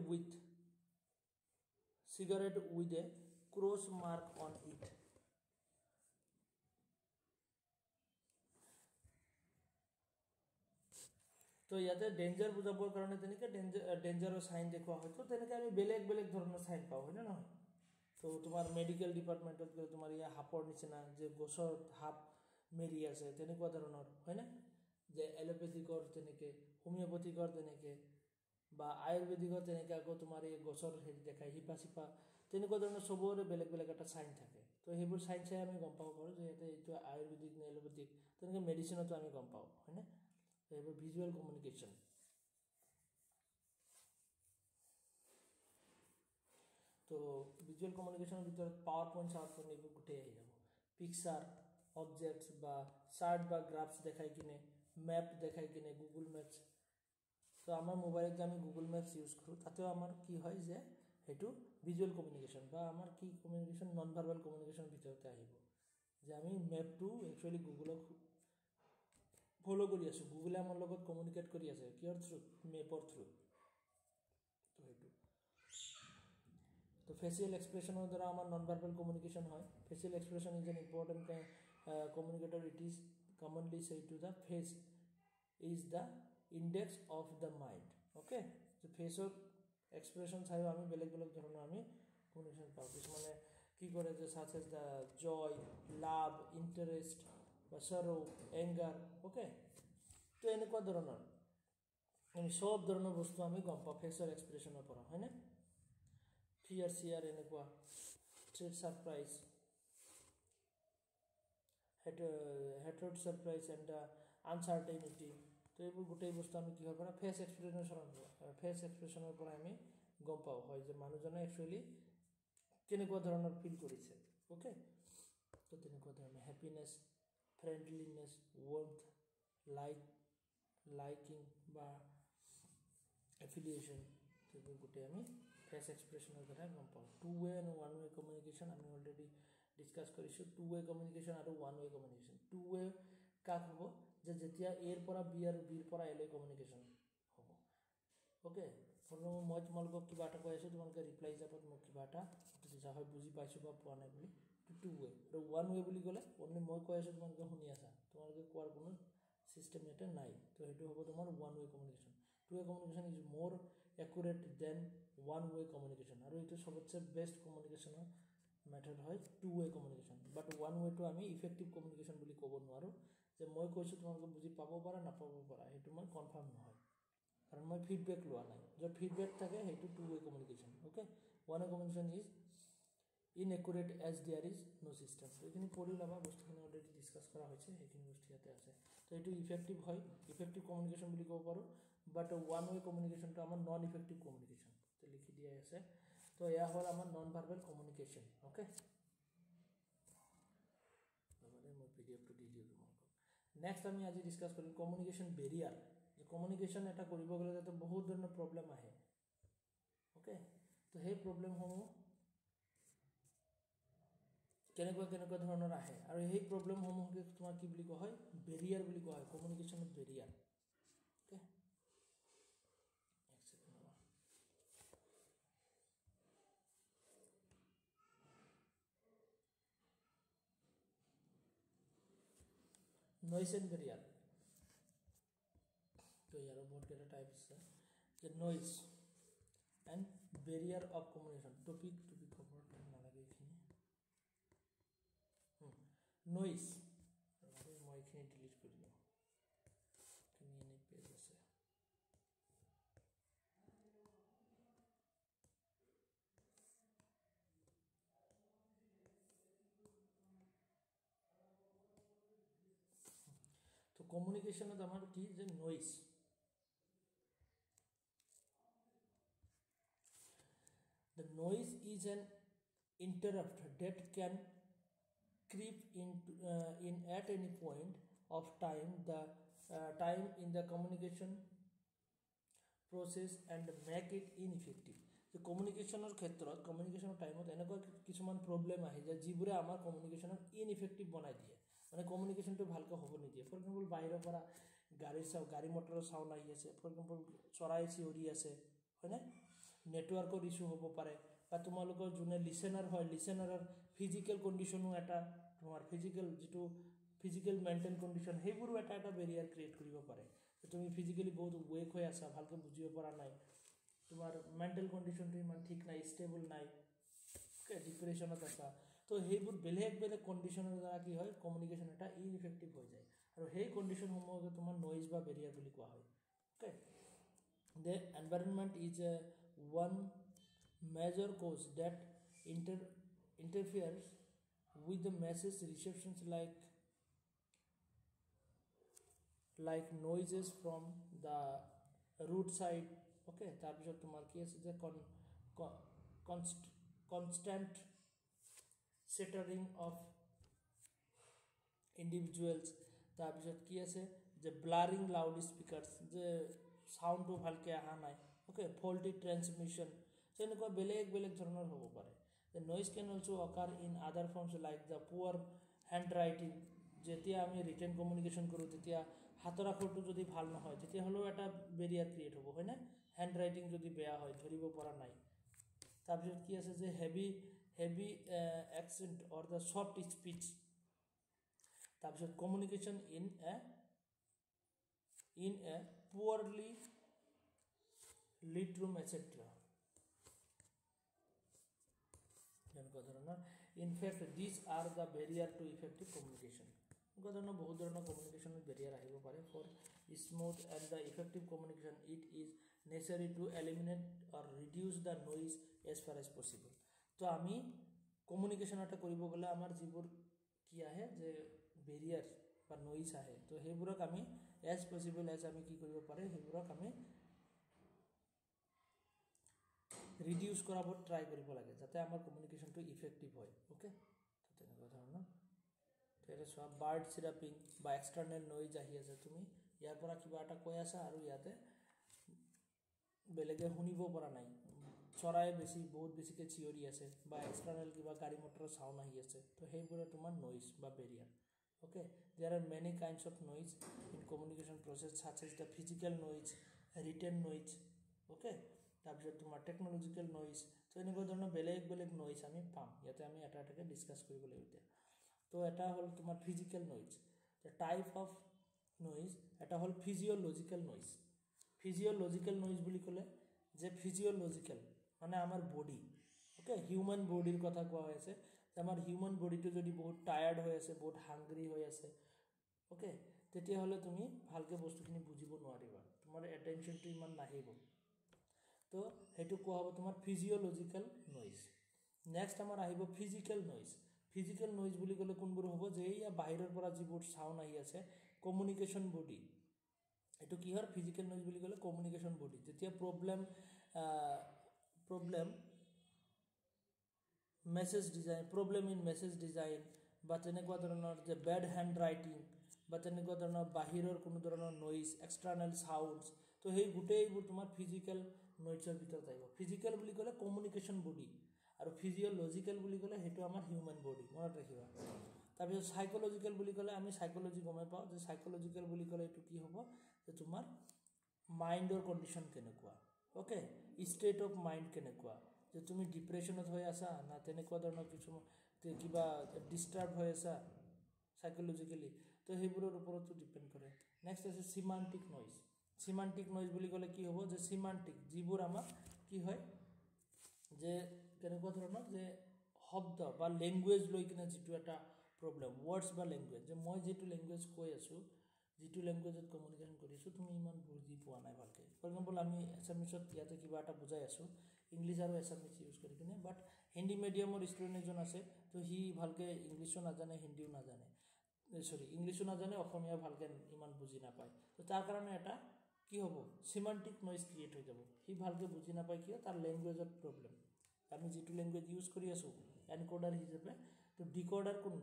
with a cross mark on it তো ইয়াতে ডেঞ্জাৰ বুজাবৰ কাৰণে তেনেকৈ ডেঞ্জাৰৰ চাইন দেখুওৱা হয় তো তেনেকৈ আমি বেলেগ বেলেগ ধৰণৰ চাইন পাওঁ হয়নে নহয় তো তোমাৰ মেডিকেল ডিপাৰ্টমেণ্টত গ'লে তোমাৰ ইয়াৰ সাপৰ নিচিনা যে গছৰ সাপ মেৰি আছে তেনেকুৱা ধৰণৰ হয়নে যে এলোপেথিকৰ তেনেকৈ হোমিঅ'পেথিকৰ তেনেকৈ বা আয়ুৰ্বেদিকৰ তেনেকৈ আকৌ তোমাৰ এই গছৰ হেৰি দেখায় শিপা চিপা তেনেকুৱা ধৰণৰ চবৰে বেলেগ বেলেগ এটা চাইন থাকে তো সেইবোৰ চাইন চাই আমি গম পাব পাৰোঁ যে ইয়াতে এইটো আয়ুৰ্বেদিক নে এলোপেথিক তেনেকৈ মেডিচিনতো আমি গম পাওঁ হয়নে এইবোৰ ভিজুৱেল কমিউনিকেশ্যন তো ভিজুৱেল কমিউনিকেশ্যনৰ ভিতৰত পাৱাৰ পইণ্ট এইবোৰ গোটেই আহি যাব পিকচাৰ অবজেক্টছ বা চাৰ্ট বা গ্ৰাফছ দেখাই কিনে মেপ দেখাই কিনে গুগল মেপছ তো আমাৰ মোবাইলত যে আমি গুগল মেপছ ইউজ কৰোঁ তাতেও আমাৰ কি হয় যে সেইটো ভিজুৱেল কমিউনিকেশ্যন বা আমাৰ কি কমিউনিকেশ্যন নন ভাৰ্বেল কমিউনিকেশ্যনৰ ভিতৰতে আহিব যে আমি মেপটো একচুৱেলি গুগলক ফ'ল' কৰি আছোঁ গুগলে আমাৰ লগত কমিউনিকেট কৰি আছে কিহৰ থ্ৰু মেপৰ থ্ৰু তো সেইটো তো ফেচিয়েল এক্সপ্ৰেছনৰ দ্বাৰা আমাৰ নন ভাৰ্বেল কমিউনিকেশ্যন হয় facial expression is an important communicator it is commonly say to the face is the index of the mind okay তো ফেচৰ এক্সপ্ৰেছন চাইও আমি বেলেগ বেলেগ ধৰণৰ আমি কমিউনিকেশ্যন পাওঁ কিছুমানে কি কৰে যে such as the joy love interest বা সৰো এংগাৰ অ'কে তো এনেকুৱা ধৰণৰ আমি সব ধৰণৰ বস্তু আমি গম পাওঁ ফেচৰ এক্সপ্ৰেছনৰ পৰা হয়নে ফিয়াৰ চিয়াৰ এনেকুৱা ট্ৰেড ছাৰপ্ৰাইজ হেট্ৰড ছাৰপ্ৰাইজ এণ্ড আনচাৰ্টেনিটি তো এইবোৰ গোটেই বস্তু আমি কিহৰ পৰা ফেচ এক্সপ্ৰেছনৰ পৰা আমি গম পাওঁ হয় যে মানুহজনে একচুৱেলি কেনেকুৱা ধৰণৰ ফিল কৰিছে অ'কে তো তেনেকুৱা ধৰণৰ হেপিনেছ ফ্ৰেণ্ডলিনেছ ৱাৰ্মথ লাইকিং বা এফিলিয়েশ্যন সেইবোৰ গোটেই আমি ফেচ এক্সপ্ৰেছনৰ দ্বাৰা গম পাওঁ two way and one way communication আমি অলৰেডি ডিছকাছ কৰিছোঁ টু ৱে কমিউনিকেশ্যন আৰু one way communication two way কাক হ'ব যে যেতিয়া এৰ পৰা বি আৰু বিৰ পৰা এলৈ কমিউনিকেশ্যন হ'ব অ'কে মই তোমালোকক কিবা এটা কৈ আছোঁ তোমালোকে ৰিপ্লাই হিচাপত মোক কিবা এটা বুজা হয় বুজি পাইছোঁ বা পোৱা নাই বুলি টু ৱে আৰু ওৱান ৱে বুলি ক'লে অনলি মই কৈ আছোঁ তোমালোকে শুনি আছা তোমালোকে কোৱাৰ কোনো চিষ্টেম ইয়াতে নাই তো সেইটো হ'ব তোমাৰ one way communication two way communication is more accurate than one way communication আৰু এইটো চবতছে বেষ্ট কমিউনিকেশ্যনৰ মেথড হয় two way communication but one ৱেটো আমি ইফেক্টিভ কমিউনিকেশ্যন বুলি ক'ব নোৱাৰোঁ যে মই কৈছোঁ তোমালোকে বুজি পাব পাৰা নাপাব পাৰা সেইটো মই কনফাৰ্ম নহয় কাৰণ মই ফিডবেক লোৱা নাই য'ত ফিডবেক থাকে সেইটো two way communication okay one way communication is inaccurate as there is no' system তো এইখিনি পঢ়ি ল'বা বস্তুখিনি অলৰেডি ডিছকাছ কৰা হৈছে সেইখিনি বস্তু ইয়াতে আছে তো এইটো ইফেক্টিভ হয় ইফেক্টিভ কমিউনিকেশ্যন বুলি ক'ব পাৰোঁ বাট ওৱান ৱে কমিউনিকেশ্যনটো আমাৰ নন ইফেক্টিভ কমিউনিকেশ্যন তো লিখি দিয়াই আছে তো এয়া হ'ল আমাৰ নন ভাৰ্বেল কমিউনিকেশ্যন অ'কে মানে মই PDF টো দি দিওঁ তোমালোকক নেক্সট আমি আজি ডিছকাছ কৰিম কমিউনিকেশ্যন বেৰিয়াৰ যে কমিউনিকেশ্যন এটা কৰিব গ'লে যাতে বহুত ধৰণৰ প্ৰব্লেম আহে অ'কে তো সেই প্ৰব্লেমসমূহ কেনেকুৱা কেনেকুৱা ধৰণৰ আহে আৰু সেই প্ৰব্লেমসমূহকে তোমাৰ কি বুলি কোৱা হয় বেৰিয়াৰ বুলি কোৱা হয় কমিউনিকেশ্যনৰ barrier okay noise and barrier তো ইয়াৰো বহুত কেইটা টাইপ আছে যে noise and barrier of communication topic ওপৰত নালাগে এইখিনি নইজ মই এইখিনি ডিলিট কৰি দিওঁ এইখিনি এনে পেজ আছে তো কমিউনিকেশনত আমার কি যে Noyez the noise is an interrupt that can creep in at any point of time the time in the communication process and make it ineffective যে কমিউনিকেশনৰ ক্ষেত্ৰত কমিউনিকেশনৰ টাইমত এনেকুৱা কিছুমান প্ৰবলেম আহে যে যিবোৰে আমাৰ কমিউনিকেশনক ইনএফেক্টিভ বনাই দিয়ে মানে কমিউনিকেশনটো ভালকৈ হ'ব নিদিয়ে ফৰ এক্সাম্পল বাহিৰৰ পৰা গাড়ী মটৰৰ সাউণ্ড আহি আছে ফৰ এক্সাম্পল চৰাই চিঞৰি আছে হয়নে নেটৱৰ্কৰ ইস্যু হ'ব পাৰে বা তোমালোকৰ যোনে লিসেনাৰ হয় লিসেনাৰৰ ফিজিক্যাল কন্ডিশনো এটা তোমাৰ ফিজিক্যাল মেন্টাল কন্ডিশন সেইবোৰো এটা বেৰিয়াৰ ক্ৰিয়েট কৰিব পাৰে তুমি ফিজিক্যালি বহুত ওয়েক হৈ আছা ভালকৈ বুজিব পৰা নাই তোমাৰ মেন্টাল কন্ডিশনটো ইমান ঠিক নাই ষ্টেবল নাই ওকে ডিপ্ৰেছনত আছা তো সেইবোৰ বেলেগ কন্ডিশনৰ দ্বাৰা কি হয় কমিউনিকেশন এটা ইনএফেক্টিভ হৈ যায় আৰু সেই কন্ডিশনসমূহক তোমাৰ নয়েজ বা বেৰিয়াৰ বুলি কোৱা হয় okay the environment is one major cause that interferes with the message receptions like noises from the roadside okay tarpisot tomar ki ase je constant shattering of individuals tarpisot ki ase je blurring loudspeakers je sound to bhalke aha nai okay faulty transmission so enko beleg dhoroner hobo pare the noise can also occur in other forms like the poor handwriting jetia ami written communication koru tetia hator akhortu jodi bhal na hoy tetia holo eta barrier create hobo hoy na handwriting jodi beya hoy dhoribo pora nai tarpor ki ase je heavy accent or the soft speech tarpor communication in a poorly lit room etc in fact these are the barrier to effective communication বহুত ধৰণৰ communication barrier আহিব পাৰে for smooth and the effective communication it is necessary to eliminate or reduce the noise as far as possible তো আমি communication এটা কৰিব গলে আমাৰ যিবোৰ কি আহে যে বেৰিয়াৰ বা নইজ আহে তো সেইবোৰক আমি এজ পসিবল এজ আমি কি কৰিব পাৰে সেইবোৰক আমি ৰিডিউস কৰাব ট্ৰাই কৰিব লাগে যাতে আমাৰ কমিউনিকেশনটো ইফেক্টিভ হয় ওকে তো তেনেকুৱা ধৰণৰ তেৰে সব বাৰ্ড চিৰাপিং বা এক্সটাৰ্নাল নইজ আহি আছে তুমি ইয়াৰ পৰা কিবা এটা কৈ আছা আৰু ইয়াতে বেলেগে শুনিব পৰা নাই চৰাই বহুত বেছিকে চিঞৰি আছে বা এক্সটাৰ্নাল কিবা গাড়ী মটৰৰ সাউণ্ড আহি আছে তো সেইবোৰে তোমাৰ নইজ বা Barrier okay there are many kinds of noise in communication process such as the physical noise written noise okay তাৰপিছত তোমাৰ টেকনলজিক্যাল নইজ তো এনেকুৱা ধৰণৰ বেলেগ নইজ আমি পাম ইয়াতে আমি এটাকে ডিসকাস কৰিব লাগিব এতিয়া তো এটা হল তোমাৰ physical noise the type of noise এটা হল ফিজিওলজিক্যাল নইজ বুলি ক'লে যে ফিজিওলজিক্যাল মানে আমাৰ বডি ওকে হিউম্যান বডিৰ কথা কোৱা হৈছে আমাৰ হিউম্যান বডিটো যদি বহুত টায়াৰ্ড হৈ আছে বহুত হাংগ্ৰি হৈ আছে ওকে তেতিয়া হলে তুমি ভালকে বস্তুখিনি বুজিব নোৱাৰিবা তোমাৰ এটেনশনটো ইমান নাহিব তো হেতু কোৱা হ'ব তোমাৰ ফিজিওলজিক্যাল নইজ নেক্সট আমাৰ আহিব ফিজিক্যাল নইজ বুলি ক'লে কোনবোৰ হ'ব যে ইয়া বাহিৰৰ পৰা যিবোৰ সাউণ্ড আহি আছে কমিউনিকেশন বডি এটো কি হয় ফিজিক্যাল নইজ বুলি ক'লে কমিউনিকেশন বডি যেতিয়া প্ৰবলেম মেসেজ ডিজাইন বা তেনেকুৱা ধৰণৰ যে বেড হ্যান্ড ৰাইটিং বা তেনেকুৱা ধৰণৰ বাহিৰৰ কোনো ধৰণৰ নইজ এক্সটাৰ্নাল সাউন্ডস তো সেই গুটেইবোৰ তোমাৰ ফিজিক্যাল নইজৰ ভিতৰত আহিব ফিজিক্যাল বুলি ক'লে কমিউনিকেশন বডি আৰু ফিজিওলজিক্যাল বুলি ক'লে হেতু আমাৰ হিউম্যান বডি মনত ৰাখিবা তাৰপিছত সাইকোলজিক্যাল বুলি ক'লে আমি সাইকোলজি গমে পাওঁ যে সাইকোলজিক্যাল বুলি ক'লে এটো কি হ'ব যে তোমাৰ মাইন্ডৰ কন্ডিশন কেনেকুৱা ওকে ষ্টেট অফ মাইন্ড কেনেকুৱা যে তুমি ডিপ্ৰেছনত হৈ আছা না তেনেকুৱা ধৰণৰ কিছু কিবা ডিস্টাৰ্ব হৈ আছা সাইকোলজিক্যালি তো সেইবোৰৰ ওপৰতো ডিপেন্ড কৰে নেক্সট আছে সিমান্টিক নইজ বুলি ক'লে কি হ'ব যে সিমান্টিক যিবোৰ আমাৰ কি হয় যে তেনেকুৱা ধৰণৰ যে শব্দ বা ল্যাঙ্গুৱেজ লৈ কিনে যেটো এটা প্ৰব্লেম ৱৰ্ডছ বা লেংগুৱেজ যে মই যিটো লেংগুৱেজ কৈ আছোঁ যিটো লেংগুৱেজত কমিউনিকেশ্যন কৰি আছোঁ তুমি ইমান বুজি পোৱা নাই ভালকৈ ফৰ এক্সাম্পল আমি এছামিছত ইয়াতে কিবা এটা বুজাই আছোঁ ইংলিছ আৰু এছামিছ ইউজ কৰি কিনে বাট হিন্দী মিডিয়ামৰ ষ্টুডেণ্ট এজন আছে তো সি ভালকৈ ইংলিছো নাজানে হিন্দীও নাজানে সৰি ইংলিছো নাজানে অসমীয়া ভালকৈ ইমান বুজি নাপায় তো তাৰ কাৰণে এটা কি হ'ব সিমান্টিক নইজ ক্ৰিয়েট হৈ যাব সি ভালকৈ বুজি নাপায় কিয় তাৰ লেংগুৱেজত প্ৰব্লেম আমি যিটো লেংগুৱেজ ইউজ কৰি আছোঁ এনকোডাৰ হিচাপে তো ডিকোডাৰ কোন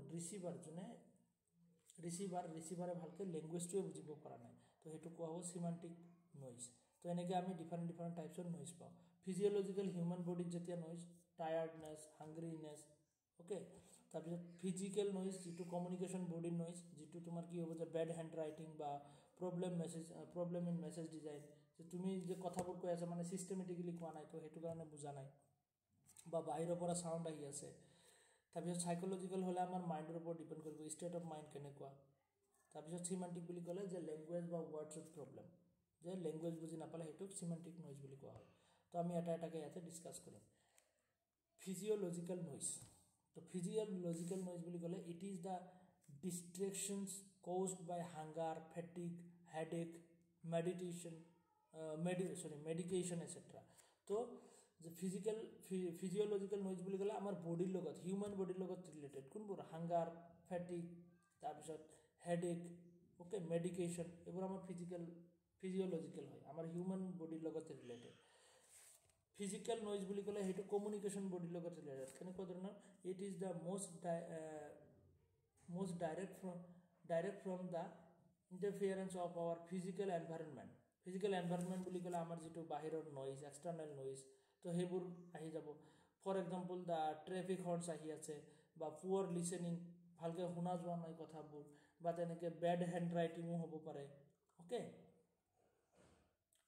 ৰিচিভাৰে ভালকৈ লেংগুৱেজটোৱে বুজিব পৰা নাই তো সেইটো কোৱা হ'ব সিমান্টিক নইজ তো এনেকৈ আমি ডিফাৰেণ্ট টাইপছৰ নইজ পাওঁ ফিজিঅ'লজিকেল হিউমেন বডিত যেতিয়া নইজ টায়াৰ্ডনেছ হাংগ্ৰিনেছ অ'কে তাৰপিছত ফিজিকেল নইজ যিটো কমিউনিকেশ্যন বডিৰ নইজ যিটো তোমাৰ কি হ'ব যে বেড হেণ্ড ৰাইটিং বা প্ৰব্লেম ইন মেছেজ ডিজাইন যে তুমি যে কথাবোৰ কৈ আছা মানে ছিষ্টেমেটিকেলি কোৱা নাই তো সেইটো কাৰণে বুজা নাই বা বাহিৰৰ পৰা চাউণ্ড আহি আছে তাৰপিছত সাইকোলজিকেল হ'লে আমাৰ মাইণ্ডৰ ওপৰত ডিপেণ্ড কৰিব ষ্টেট অফ মাইণ্ড কেনেকুৱা তাৰপিছত সিমান্টিক বুলি ক'লে যে লেংগুৱেজ বা ৱৰ্ডছত প্ৰব্লেম যে লেংগুৱেজ বুজি নাপালে সেইটোক সিমান্টিক নইজ বুলি কোৱা হয় তো আমি এটাকৈ ইয়াতে ডিছকাছ কৰিম ফিজিঅ'লজিকেল নইজ তো ফিজিঅ'লজিকেল নইজ বুলি ক'লে it is the distractions caused by hunger fatigue headache medication etcetera তো যে ফিজিঅ'লজিকেল নইজ বুলি ক'লে আমাৰ বডিৰ লগত হিউমেন বডিৰ লগত ৰিলেটেড কোনবোৰ হাংগাৰ ফেটিক তাৰপিছত হেডেক অ'কে মেডিকেশ্যন এইবোৰ আমাৰ ফিজিঅ'লজিকেল হয় আমাৰ হিউমেন বডিৰ লগত ৰিলেটেড ফিজিকেল নইজ বুলি ক'লে সেইটো কমিউনিকেশ্যন বডিৰ লগত ৰিলেটেড কেনেকুৱা ধৰণৰ it is the most direct from the interference of our physical environment বুলি ক'লে আমাৰ যিটো বাহিৰৰ নইজ এক্সটাৰ্নেল নইজ তো সেইবোৰ আহি যাব ফৰ এক্সাম্পল দ্য ট্ৰেফিক হৰ্ণছ আহি আছে বা পুৱাৰ লিচেনিং ভালকৈ শুনা যোৱা নাই কথাবোৰ বা তেনেকৈ বেড হেণ্ড ৰাইটিঙো হ'ব পাৰে অ'কে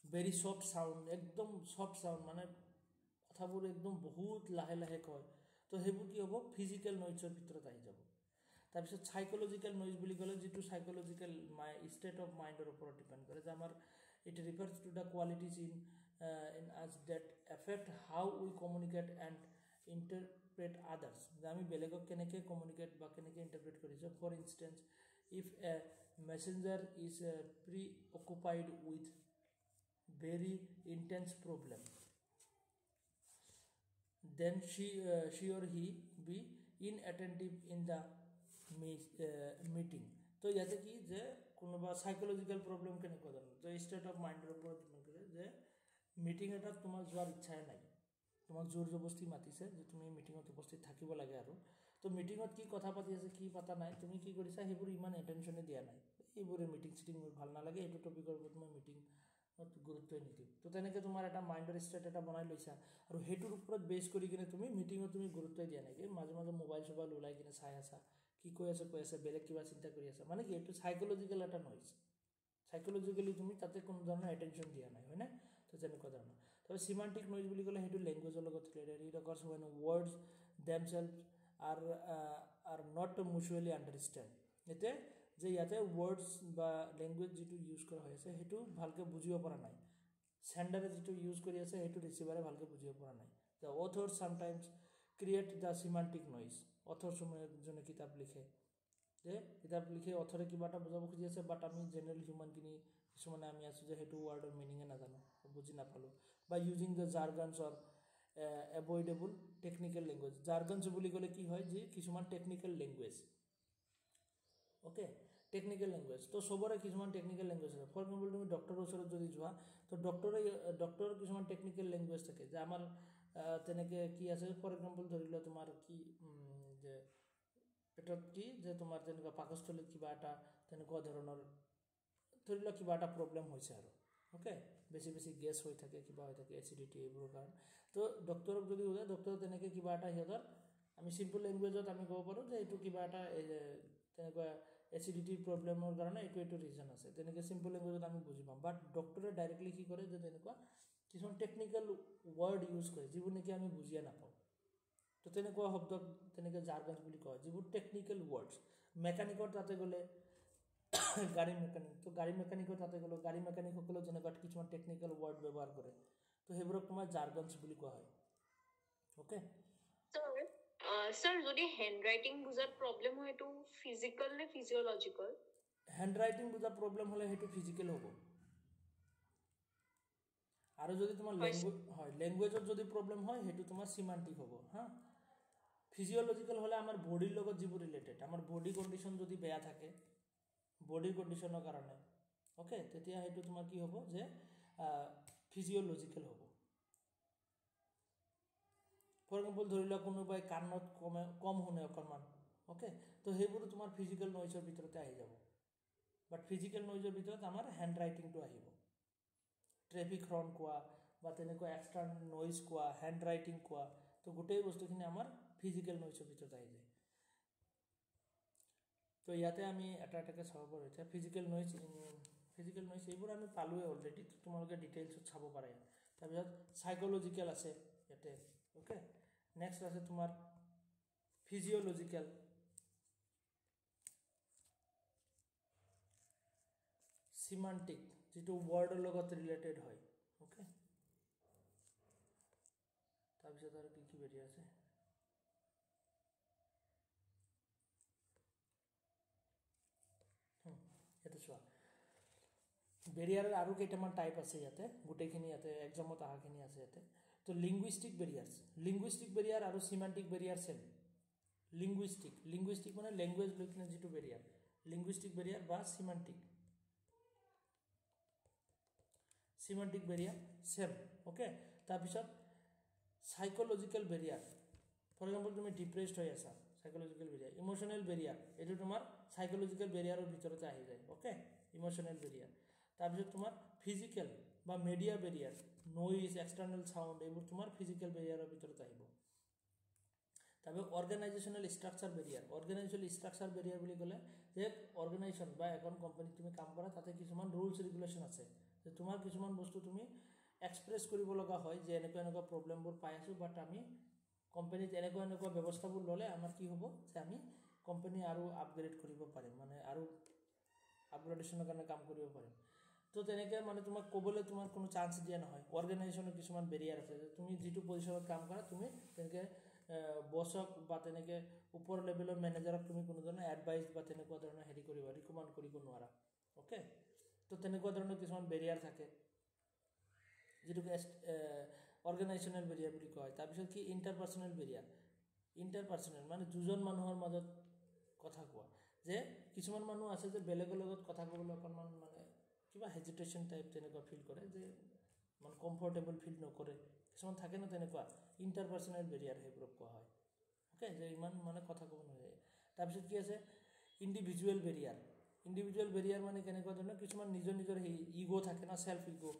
ভেৰি ছফ্ট চাউণ্ড একদম ছফ্ট চাউণ্ড মানে কথাবোৰ একদম বহুত লাহে কয় তো সেইবোৰ কি হ'ব ফিজিকেল নইজৰ ভিতৰত আহি যাব তাৰপিছত সাইকোলজিকেল নইজ বুলি ক'লে যিটো সাইকোলজিকেল ষ্টেট অফ মাইণ্ডৰ ওপৰত ডিপেণ্ড কৰে যে আমাৰ it refers to the qualities in us that affect how we communicate and interpret others যে আমি বেলেগক কেনেকৈ কমিউনিকেট বা কেনেকৈ ইণ্টাৰপ্ৰেট কৰিছোঁ for instance if a messenger is preoccupied with very intense problem then she or he be inattentive in the meeting তো ইয়াতে কি যে কোনোবা সাইকোলজিকেল প্ৰব্লেম কেনেকুৱা ধৰণৰ যে ষ্টেট অফ মাইণ্ডৰ ওপৰত ডিপেণ্ড কৰে যে মিটিং এটাত তোমাৰ যোৱাৰ ইচ্ছাই নাই তোমাক জোৰ জবস্তি মাতিছে যে তুমি মিটিঙত উপস্থিত থাকিব লাগে আৰু তো মিটিঙত কি কথা পাতি আছে কি পাতা নাই তুমি কি কৰিছা সেইবোৰ ইমান এটেনশ্যনে দিয়া নাই এইবোৰে মিটিং মোৰ ভাল নালাগে এইটো টপিকৰ ওপৰত মই মিটিং গুৰুত্বই নিদিওঁ তো তেনেকৈ তোমাৰ এটা মাইণ্ডৰ ষ্টেট এটা বনাই লৈছা আৰু সেইটোৰ ওপৰত বেছ কৰি কিনে তুমি মিটিঙত তুমি গুৰুত্বই দিয়া নাই মাজে মোবাইল চোবাইল ওলাই কিনে চাই আছা কি কৈ আছে বেলেগ কিবা চিন্তা কৰি আছা মানে কি এইটো সাইকোলজিকেল এটা নইজ সাইকোলজিকেলি তুমি তাতে কোনো ধৰণৰ এটেনশ্যন দিয়া নাই হয়নে তো তেনেকুৱা ধৰণৰ তাৰপিছত সিমান্টিক নইজ বুলি ক'লে সেইটো লেংগুৱেজৰ লগত related it occurs when words themselves are not mutually understand এতিয়া যে ইয়াতে ৱৰ্ডছ বা লেংগুৱেজ যিটো ইউজ কৰা হৈ আছে সেইটো ভালকৈ বুজিব পৰা নাই চেণ্ডাৰে যিটো ইউজ কৰি আছে সেইটো ৰিচিভাৰে ভালকৈ বুজিব পৰা নাই the authors sometimes create the semantic noise authors যোনে কিতাপ লিখে অথৰে কিবা এটা বুজাব খুজি আছে বাট আমি জেনেৰেল হিউমেনখিনি কিছুমানে আমি আছোঁ যে সেইটো ৱৰ্ডৰ মিনিঙে নাজানো বুজি নাপালোঁ বা using the jargons or avoidable technical language jargons বুলি ক'লে কি হয় যে কিছুমান technical language okay technical language তো চবৰে কিছুমান টেকনিকেল লেংগুৱেজ আছে ফৰ এক্সাম্পল তুমি ডক্টৰৰ ওচৰত যদি যোৱা তো ডক্টৰৰ কিছুমান টেকনিকেল লেংগুৱেজ থাকে যে আমাৰ তেনেকৈ কি আছে ফৰ এক্সাম্পল ধৰি লোৱা তোমাৰ কি যে পেটত কি যে তোমাৰ তেনেকুৱা পাকস্থলীত কিবা এটা তেনেকুৱা ধৰণৰ ধৰি লোৱা কিবা এটা প্ৰব্লেম হৈছে আৰু অ'কে বেছি গেছ হৈ থাকে কিবা হৈ থাকে এচিডিটি এইবোৰৰ কাৰণে তো ডক্টৰক যদি সোধে ডক্টৰে তেনেকৈ কিবা এটা সিহঁতৰ আমি চিম্পল লেংগুৱেজত আমি ক'ব পাৰোঁ যে এইটো কিবা এটা তেনেকুৱা এচিডিটিৰ প্ৰব্লেমৰ কাৰণে এইটো ৰিজন আছে তেনেকৈ চিম্পল লেংগুৱেজত আমি বুজি পাম বাট ডক্টৰে ডাইৰেক্টলি কি কৰে যে তেনেকুৱা কিছুমান টেকনিকেল ৱৰ্ড ইউজ কৰে যিবোৰ নেকি আমি বুজিয়ে নাপাওঁ তো তেনেকুৱা শব্দক তেনেকৈ জাৰ্গনছ বুলি কয় যিবোৰ টেকনিকেল ৱৰ্ডছ মেকানিকৰ তাতে গ'লে গাড়ী মেকানিকৰ তাতে গ'লে গাড়ী মেকানিকসকলেও যেনেকুৱা কিছুমান টেকনিকেল ৱৰ্ড ব্যৱহাৰ কৰে তো সেইবোৰক তোমাৰ জাৰ্গনছ বুলি কোৱা হয় অ'কে স্যাৰ যদি হ্যান্ডৰাইটিং বুজাত প্ৰব্লেম হয় এইটো ফিজিক্যাল নে ফিজিওলজিক্যাল? হ্যান্ডৰাইটিং বুজা প্ৰবলেম হলে সেইটো ফিজিক্যাল হ'ব আৰু যদি তোমাৰ ল্যাঙ্গুৱেজত যদি প্ৰবলেম হয় সেইটো তোমাৰ সিমান্টিক হ'ব হা ফিজিওলজিক্যাল হলে আমাৰ বডিৰ লগত যিবোৰ ৰিলেটেড আমাৰ বডি কন্ডিশন যদি বেয়া থাকে বডিৰ কন্ডিশনৰ কাৰণে ওকে তেতিয়া সেইটো তোমাৰ কি হ'ব যে ফিজিওলজিক্যাল হ'ব ফৰ এক্সাম্পল ধৰি লোৱা কোনোবাই কাণত কম শুনে অকণমান ওকে তো সেইবোৰ তোমাৰ ফিজিক্যাল নইজৰ ভিতৰতে আহি যাব বাট ফিজিক্যাল নইজৰ ভিতৰত আমাৰ হ্যান্ড ৰাইটিংটো আহিব ট্ৰেফিক হৰ্ন কোৱা বা তেনেকুৱা এক্সট্ৰা নইজ কোৱা হ্যান্ড ৰাইটিং কোৱা তো গোটেই বস্তুখিনি আমাৰ ফিজিক্যাল নইজৰ ভিতৰত আহি যায় তো ইয়াতে আমি এটা এটাকে চাব পাৰোঁ এতিয়া ফিজিক্যাল নইজ এইবোৰ আমি পালোৱে অলৰেডি তোমালোকে ডিটেইলছত চাব পাৰে তাৰপিছত সাইকোলজিক্যাল আছে ইয়াতে ওকে নেক্সট আছে তোমাৰ ফিজিওলজিক্যাল সিমান্টিক যেটো ওয়াৰ্ডৰ লগত ৰিলেটেড হয় ওকে তাৰপিছত আৰু কি বেৰি আছে এটা চোৱা বেৰিয়াৰৰ আৰু কেইটামান টাইপ আছে ইয়াতে গোটেইখিনি ইয়াতে এক্সামত আহাখিনি আছে ইয়াতে তো লিঙ্গুইস্টিক বেৰিয়াৰ আৰু সিমান্টিক বেৰিয়াৰ সেম লিঙ্গুইস্টিক মানে ল্যাঙ্গুৱেজ লৈ কিনে যেটো বেৰিয়াৰ লিঙ্গুইস্টিক বেৰিয়াৰ বা সিমান্টিক বেৰিয়াৰ সেম ওকে তাৰপিছত সাইকোলজিক্যাল বেৰিয়াৰ ফৰ এক্সাম্পল তুমি ডিপ্ৰেসড হৈ আছা সাইকোলজিক্যাল বেৰিয়াৰ ইমোশনাল বেৰিয়াৰ এটো তোমাৰ সাইকোলজিক্যাল বেৰিয়াৰৰ ভিতৰতে আহি যায় ওকে ইমোশনাল বেৰিয়াৰ তাৰপিছত তোমাৰ ফিজিক্যাল বা মিডিয়া বেৰিয়াৰ নইজ এক্সটাৰ্নাল সাউন্ড এইবোৰ তোমাৰ ফিজিক্যাল বেৰিয়াৰৰ ভিতৰত আহিব তাৰপিছত অৰ্গানাইজেশনাল স্ট্ৰাকচাৰ বেৰিয়াৰ বুলি ক'লে যে অৰ্গানাইজেশন বা এখন কোম্পানী তুমি কাম কৰা তাতে কিছুমান ৰুলস ৰেগুলেশন আছে যে তোমাৰ কিছুমান বস্তু তুমি এক্সপ্ৰেছ কৰিব লগা হয় যে এনেকুৱা প্ৰবলেমবোৰ পাই আছো বাট আমি কোম্পানীত এনেকুৱা ব্যৱস্থাবোৰ ললে আমাৰ কি হ'ব যে আমি কোম্পানী আৰু আপগ্ৰেড কৰিব পাৰিম মানে আৰু আপগ্ৰেডেশনৰ কাৰণে কাম কৰিব পাৰিম তো তেনেকৈ মানে তোমাক ক'বলৈ তোমাৰ কোনো চান্স দিয়া নহয় অৰ্গেনাইজেশ্যনৰ কিছুমান বেৰিয়াৰ আছে যে তুমি যিটো পজিশ্যনত কাম কৰা তুমি তেনেকৈ বছক বা তেনেকৈ ওপৰ লেভেলৰ মেনেজাৰক তুমি কোনো ধৰণৰ এডভাইচ বা তেনেকুৱা ধৰণৰ হেৰি কৰিব ৰিকমেণ্ড কৰিব নোৱাৰা ওকে তো তেনেকুৱা ধৰণৰ কিছুমান বেৰিয়াৰ থাকে যেটোকে অৰ্গেনাইজেশ্যনেল বেৰিয়াৰ বুলি কয় তাৰপিছত কি ইণ্টাৰপাৰ্সনেল বেৰিয়াৰ মানে দুজন মানুহৰ মাজত কথা কোৱা যে কিছুমান মানুহ আছে যে বেলেগৰ লগত কথা ক'বলৈ অকণমান মানে কিবা হেজিটেশন টাইপ তেনেকুৱা ফিল কৰে যে মানে কমফৰ্টেবল ফিল নকৰে কিছুমান থাকে না তেনেকুৱা ইণ্টাৰপাৰ্সনেল বেৰিয়াৰ সেইবোৰক কোৱা হয় ওকে যে ইমান মানে কথা ক'ব নোৱাৰে তাৰপিছত কি আছে ইণ্ডিভিজুৱেল বেৰিয়াৰ মানে কেনেকুৱা ধৰণৰ কিছুমান নিজৰ ইগো থাকে না সেলফ ইগো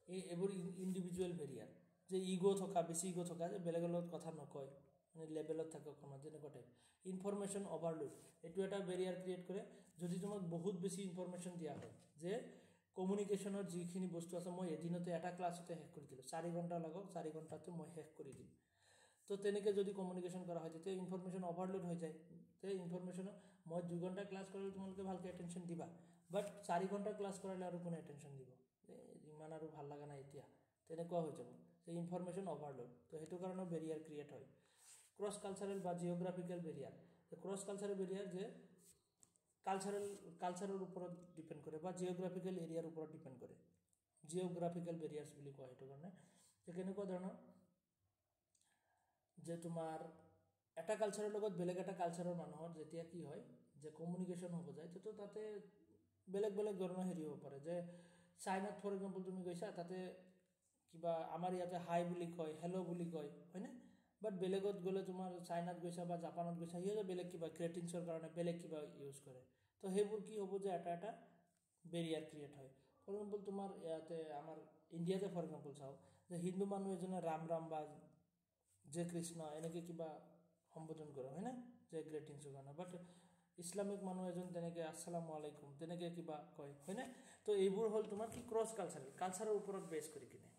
এইবোৰ ইণ্ডিভিজুৱেল বেৰিয়াৰ যে ইগো থকা বেছি ইগো থকা যে বেলেগৰ লগত কথা নকয় মানে লেভেলত থাকে অকণমান তেনেকুৱা টাইপ ইনফৰমেশ্যন অভাৰলোড এইটো এটা বেৰিয়াৰ ক্ৰিয়েট কৰে যদি তোমাক বহুত বেছি ইনফৰমেশ্যন দিয়া হয় যে কমিউনিকেশ্যনৰ যিখিনি বস্তু আছে মই এদিনতে এটা ক্লাছতে শেষ কৰি দিলোঁ 4 ঘণ্টা লাগক 4 ঘণ্টাতে মই শেষ কৰি দিম তো তেনেকৈ যদি কমিউনিকেশ্যন কৰা হয় তেতিয়া ইনফৰমেশ্যন অভাৰলোড হৈ যায় তে ইনফৰমেশ্যন মই 2 ঘণ্টা ক্লাছ কৰিলে তোমালোকে ভালকৈ এটেনশ্যন দিবা বাট 4 ঘণ্টা ক্লাছ কৰালে আৰু কোনে এটেনশ্যন দিব ইমান আৰু ভাল লগা নাই এতিয়া তেনেকুৱা হৈ যাব যে ইনফৰমেশ্যন অভাৰলোড তো সেইটো কাৰণে বেৰিয়াৰ ক্ৰিয়েট হয় ক্ৰছ কালচাৰেল বা geographical Barrier cross cultural Barrier যে কালচাৰৰ ওপৰত ডিপেণ্ড কৰে বা জিঅ'গ্ৰাফিকেল এৰিয়াৰ ওপৰত ডিপেণ্ড কৰে জিঅ'গ্ৰাফিকেল বেৰিয়াৰ্ছ বুলি কয় সেইটো কাৰণে যে কেনেকুৱা ধৰণৰ যে তোমাৰ এটা কালচাৰৰ লগত বেলেগ এটা কালচাৰৰ মানুহৰ যেতিয়া কি হয় যে কমিউনিকেশ্যন হ'ব যায় তো তাতে বেলেগ ধৰণৰ হেৰি হ'ব পাৰে যে চাইনাত ফৰ এক্সাম্পল তুমি গৈছা তাতে কিবা আমাৰ ইয়াতে হাই বুলি কয় হেল্ল' বুলি কয় হয়নে বাট বেলেগত গ'লে তোমাৰ চাইনাত গৈছা বা জাপানত গৈছা সিহঁতে বেলেগ কিবা গ্ৰেটিংছৰ কাৰণে বেলেগ কিবা ইউজ কৰে তো সেইবোৰ কি হ'ব যে এটা বেৰিয়াৰ ক্ৰিয়েট হয় ফৰ এক্সাম্পল তোমাৰ ইয়াতে আমাৰ ইণ্ডিয়াতে ফৰ এক্সাম্পল চাওঁ যে হিন্দু মানুহ এজনে ৰাম বা যে কৃষ্ণ এনেকৈ কিবা সম্বোধন কৰে হয়নে যে গ্ৰেটিংছৰ কাৰণে বাট ইছলামিক মানুহ এজন তেনেকৈ আসসালামু আলাইকুম তেনেকৈ কিবা কয় হয়নে তো এইবোৰ হ'ল তোমাৰ কি ক্ৰছ কালচাৰৰ ওপৰত বেছ কৰি কিনে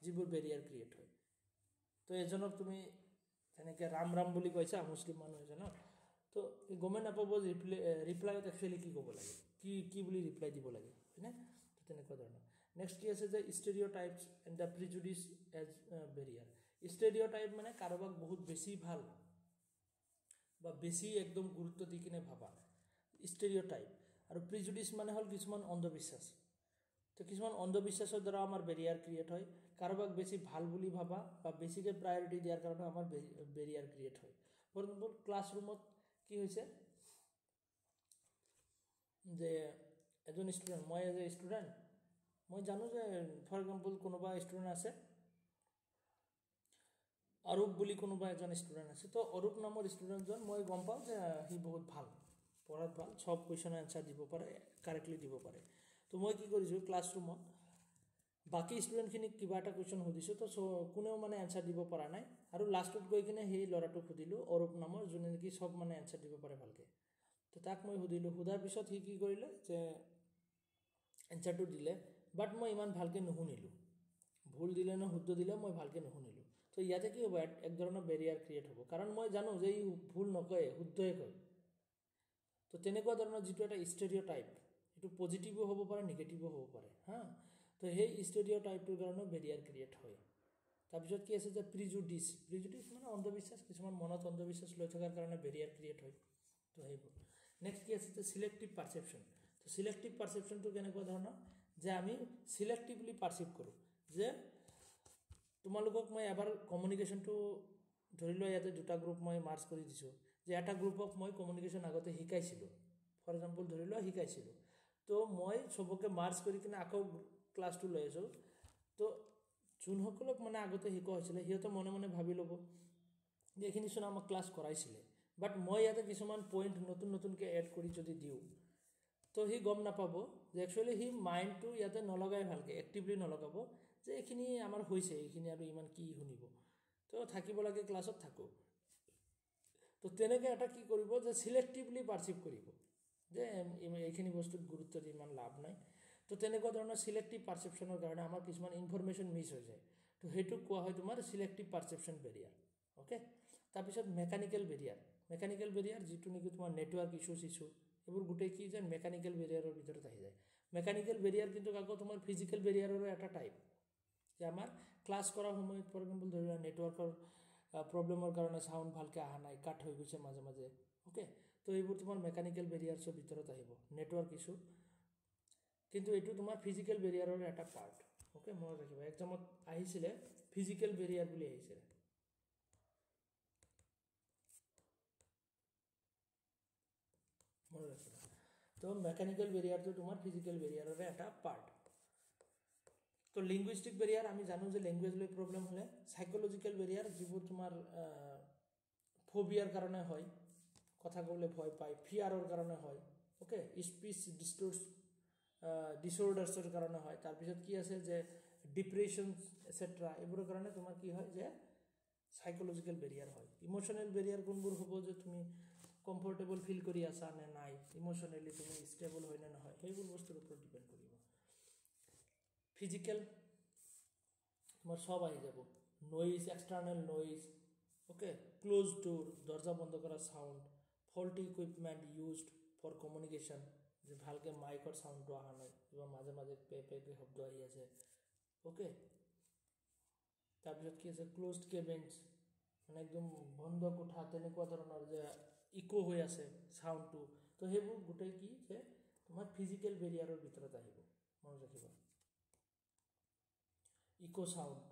যিবোৰ বেৰিয়াৰ ক্ৰিয়েট হয় তো এজনক তুমি তেনেকৈ ৰাম বুলি কৈছা মুছলিম মানুহ এজনক তো গমেই নাপাব ৰিপ্লাইত একচুৱেলি কি ক'ব লাগে কি বুলি ৰিপ্লাই দিব লাগে হয়নে তো তেনেকুৱা ধৰণৰ নেক্সট কি আছে যে stereotypes and the prejudice as barrier stereotype মানে কাৰোবাক বহুত বেছি ভাল বা বেছি একদম গুৰুত্ব দি কিনে ভাবা, ষ্টেৰিঅ'টাইপ। আৰু প্ৰিজুডিচ মানে হ'ল কিছুমান অন্ধবিশ্বাস। তো কিছুমান অন্ধবিশ্বাসৰ দ্বাৰা আমাৰ বেৰিয়াৰ ক্ৰিয়েট হয়। কাৰোবাক বেছি ভাল বুলি ভাবা বা বেছিকৈ প্ৰায়ৰিটি দিয়াৰ কাৰণে আমাৰ বেৰিয়াৰ ক্ৰিয়েট হয়। ফৰ এক্সাম্পল ক্লাছৰুমত কি হৈছে যে এজন ষ্টুডেণ্ট, মই এজ এ ষ্টুডেণ্ট, মই জানো যে ফৰ এক্সাম্পল কোনোবা ষ্টুডেণ্ট আছে, অৰূপ বুলি কোনোবা এজন ষ্টুডেণ্ট আছে। তো অৰূপ নামৰ ষ্টুডেণ্টজন মই গম পাওঁ যে সি বহুত ভাল, পঢ়াত ভাল, সব কুৱেশ্যনৰ এনচাৰ দিব পাৰে, কাৰেক্টলি দিব পাৰে। তো মই কি কৰিছোঁ, ক্লাছৰুমত বাকী ষ্টুডেণ্টখিনিক কিবা এটা কুৱেশ্যন সুধিছোঁ, তো কোনেও মানে এনচাৰ দিব পৰা নাই। আৰু লাষ্টত গৈ কিনে সেই ল'ৰাটোক সুধিলোঁ, অৰূপ নামৰ, যোনে নেকি সব মানে এনচাৰ দিব পাৰে ভালকৈ। তো তাক মই সুধিলোঁ, সোধাৰ পিছত সি কি কৰিলে যে এনচাৰটো দিলে, বাট মই ইমান ভালকৈ নুশুনিলোঁ, ভুল দিলে নে শুদ্ধ দিলে মই ভালকৈ নুশুনিলোঁ। তো ইয়াতে কি হ'ব, এক ধৰণৰ বেৰিয়াৰ ক্ৰিয়েট হ'ব, কাৰণ মই জানো যে ই ভুল নকয়, শুদ্ধই কয়। তো তেনেকুৱা ধৰণৰ যিটো এটা ষ্টেৰিঅ'টাইপ, এইটো পজিটিভো হ'ব পাৰে, নিগেটিভো হ'ব পাৰে। তো সেই ষ্টেৰিঅ'টাইপটোৰ কাৰণে বেৰিয়াৰ ক্ৰিয়েট হয়। তাৰপিছত কি আছে যে প্ৰিজুডিচ মানে অন্ধবিশ্বাস, কিছুমান মনত অন্ধবিশ্বাস লৈ থকাৰ কাৰণে বেৰিয়াৰ ক্ৰিয়েট হয়। তো সেইবোৰ। নেক্সট কি আছে যে চিলেক্টিভ পাৰচেপশ্যন। তো চিলেক্টিভ পাৰচেপশ্যনটো কেনেকুৱা ধৰণৰ, যে আমি চিলেক্টিভলি পাৰচিভ কৰোঁ। যে তোমালোকক মই এবাৰ কমিউনিকেশ্যনটো ধৰি লোৱা, ইয়াতে দুটা গ্ৰুপ মই মাৰ্চ কৰি দিছোঁ, যে এটা গ্ৰুপক মই কমিউনিকেশ্যন আগতে শিকাইছিলোঁ, ফৰ এক্সাম্পল ধৰি লোৱা শিকাইছিলোঁ। তো মই চবকে মাৰ্চ কৰি কিনে আকৌ ক্লাছটো লৈ আছোঁ। তো যোনসকলক মানে আগতে শিকোৱা হৈছিলে সিহঁতে মনে মনে ভাবি ল'ব যে এইখিনি চোন আমাক ক্লাছ কৰাইছিলে, বাট মই ইয়াতে কিছুমান পইণ্ট নতুনকৈ এড কৰি যদি দিওঁ, তো সি গম নাপাব যে একচুৱেলি সি মাইণ্ডটো ইয়াতে নলগাই, ভালকৈ এক্টিভলি নলগাব যে এইখিনি আমাৰ হৈছে, এইখিনি আৰু ইমান কি শুনিব, তো থাকিব লাগে ক্লাছত থাকোঁ। তো তেনেকৈ এটা কি কৰিব যে চিলেক্টিভলি পাৰচিভ কৰিব যে এইখিনি বস্তুত গুৰুত্ব দি ইমান লাভ নাই। তো তেনেকুৱা ধৰণৰ চিলেক্টিভ পাৰচেপশ্যনৰ কাৰণে আমাৰ কিছুমান ইনফৰমেশ্যন মিছ হৈ যায়। তো সেইটোক কোৱা হয় তোমাৰ চিলেক্টিভ পাৰচেপশ্যন বেৰিয়াৰ। অ'কে। তাৰপিছত মেকানিকেল বেৰিয়াৰ, যিটো নেকি তোমাৰ নেটৱৰ্ক ইছ্যু এইবোৰ গোটেই কি যে মেকানিকেল বেৰিয়াৰৰ ভিতৰত আহি যায়। মেকানিকেল বেৰিয়াৰ কিন্তু আকৌ তোমাৰ ফিজিকেল বেৰিয়াৰৰো এটা টাইপ, যে আমাৰ ক্লাছ কৰাৰ সময়ত ফৰ এক্সাম্পল ধৰি লোৱা নেটৱৰ্কৰ প্ৰব্লেমৰ কাৰণে চাউণ্ড ভালকৈ অহা নাই, কাট হৈ গৈছে মাজে মাজে। অ'কে। তো এইবোৰ তোমাৰ মেকানিকেল বেৰিয়াৰ্ছৰ ভিতৰত আহিব, নেটৱৰ্ক ইছ্যু। কিন্তু এইটো তোমাৰ ফিজিকেল বেৰিয়াৰৰ এটা পাৰ্ট। অ'কে, মনত ৰাখিবা, এক্সামত আহিছিলে ফিজিকেল বেৰিয়াৰ বুলি আহিছিলে। মনত ৰাখিবা। তো মেকানিকেল বেৰিয়াৰটো তোমাৰ ফিজিকেল বেৰিয়াৰৰে এটা পাৰ্ট। তো লিংগুইষ্টিক বেৰিয়াৰ, আমি জানো যে লেংগুৱেজ লৈ প্ৰব্লেম হ'লে। চাইক'লজিকেল বেৰিয়াৰ, যিবোৰ তোমাৰ ফোবিয়াৰ কাৰণে হয়, কথা ক'বলৈ ভয় পায়, ফিয়াৰৰ কাৰণে হয়। অ'কে, স্পীচ ডিছঅৰ্ডাৰ্ছৰ কাৰণে হয়। তাৰপিছত কি আছে যে ডিপ্ৰেশ্যন এটচেট্ৰা, এইবোৰৰ কাৰণে তোমাৰ কি হয় যে চাইক'লজিকেল বেৰিয়াৰ হয়। ইম'চনেল বেৰিয়াৰ কোনবোৰ হ'ব, যে তুমি কমফৰ্টেবল ফিল কৰি আছা নে নাই, ইম'চনেলি তুমি ষ্টেবল হয় নে নহয়, সেইবোৰ বস্তুৰ ওপৰত ডিপেণ্ড কৰিব। ফিজিকেল তোমাৰ সব আহি যাব, noise, external noise. Okay, close door, দৰ্জা বন্ধ কৰা sound, faulty equipment used for communication, যে ভালকৈ মাইকৰ চাউণ্ডটো অহা নাই, কিবা মাজে মাজে পে শব্দ আহি আছে। অ'কে। তাৰপিছত কি আছে ক্ল'জড কেবিনছ, মানে একদম বন্ধ কোঠা, তেনেকুৱা ধৰণৰ যে ইক' হৈ আছে চাউণ্ডটো। তো সেইবোৰ গোটেই কি যে তোমাৰ ফিজিকেল বেৰিয়াৰৰ ভিতৰত আহিব, মনত ৰাখিবা। ইক' চাউণ্ড,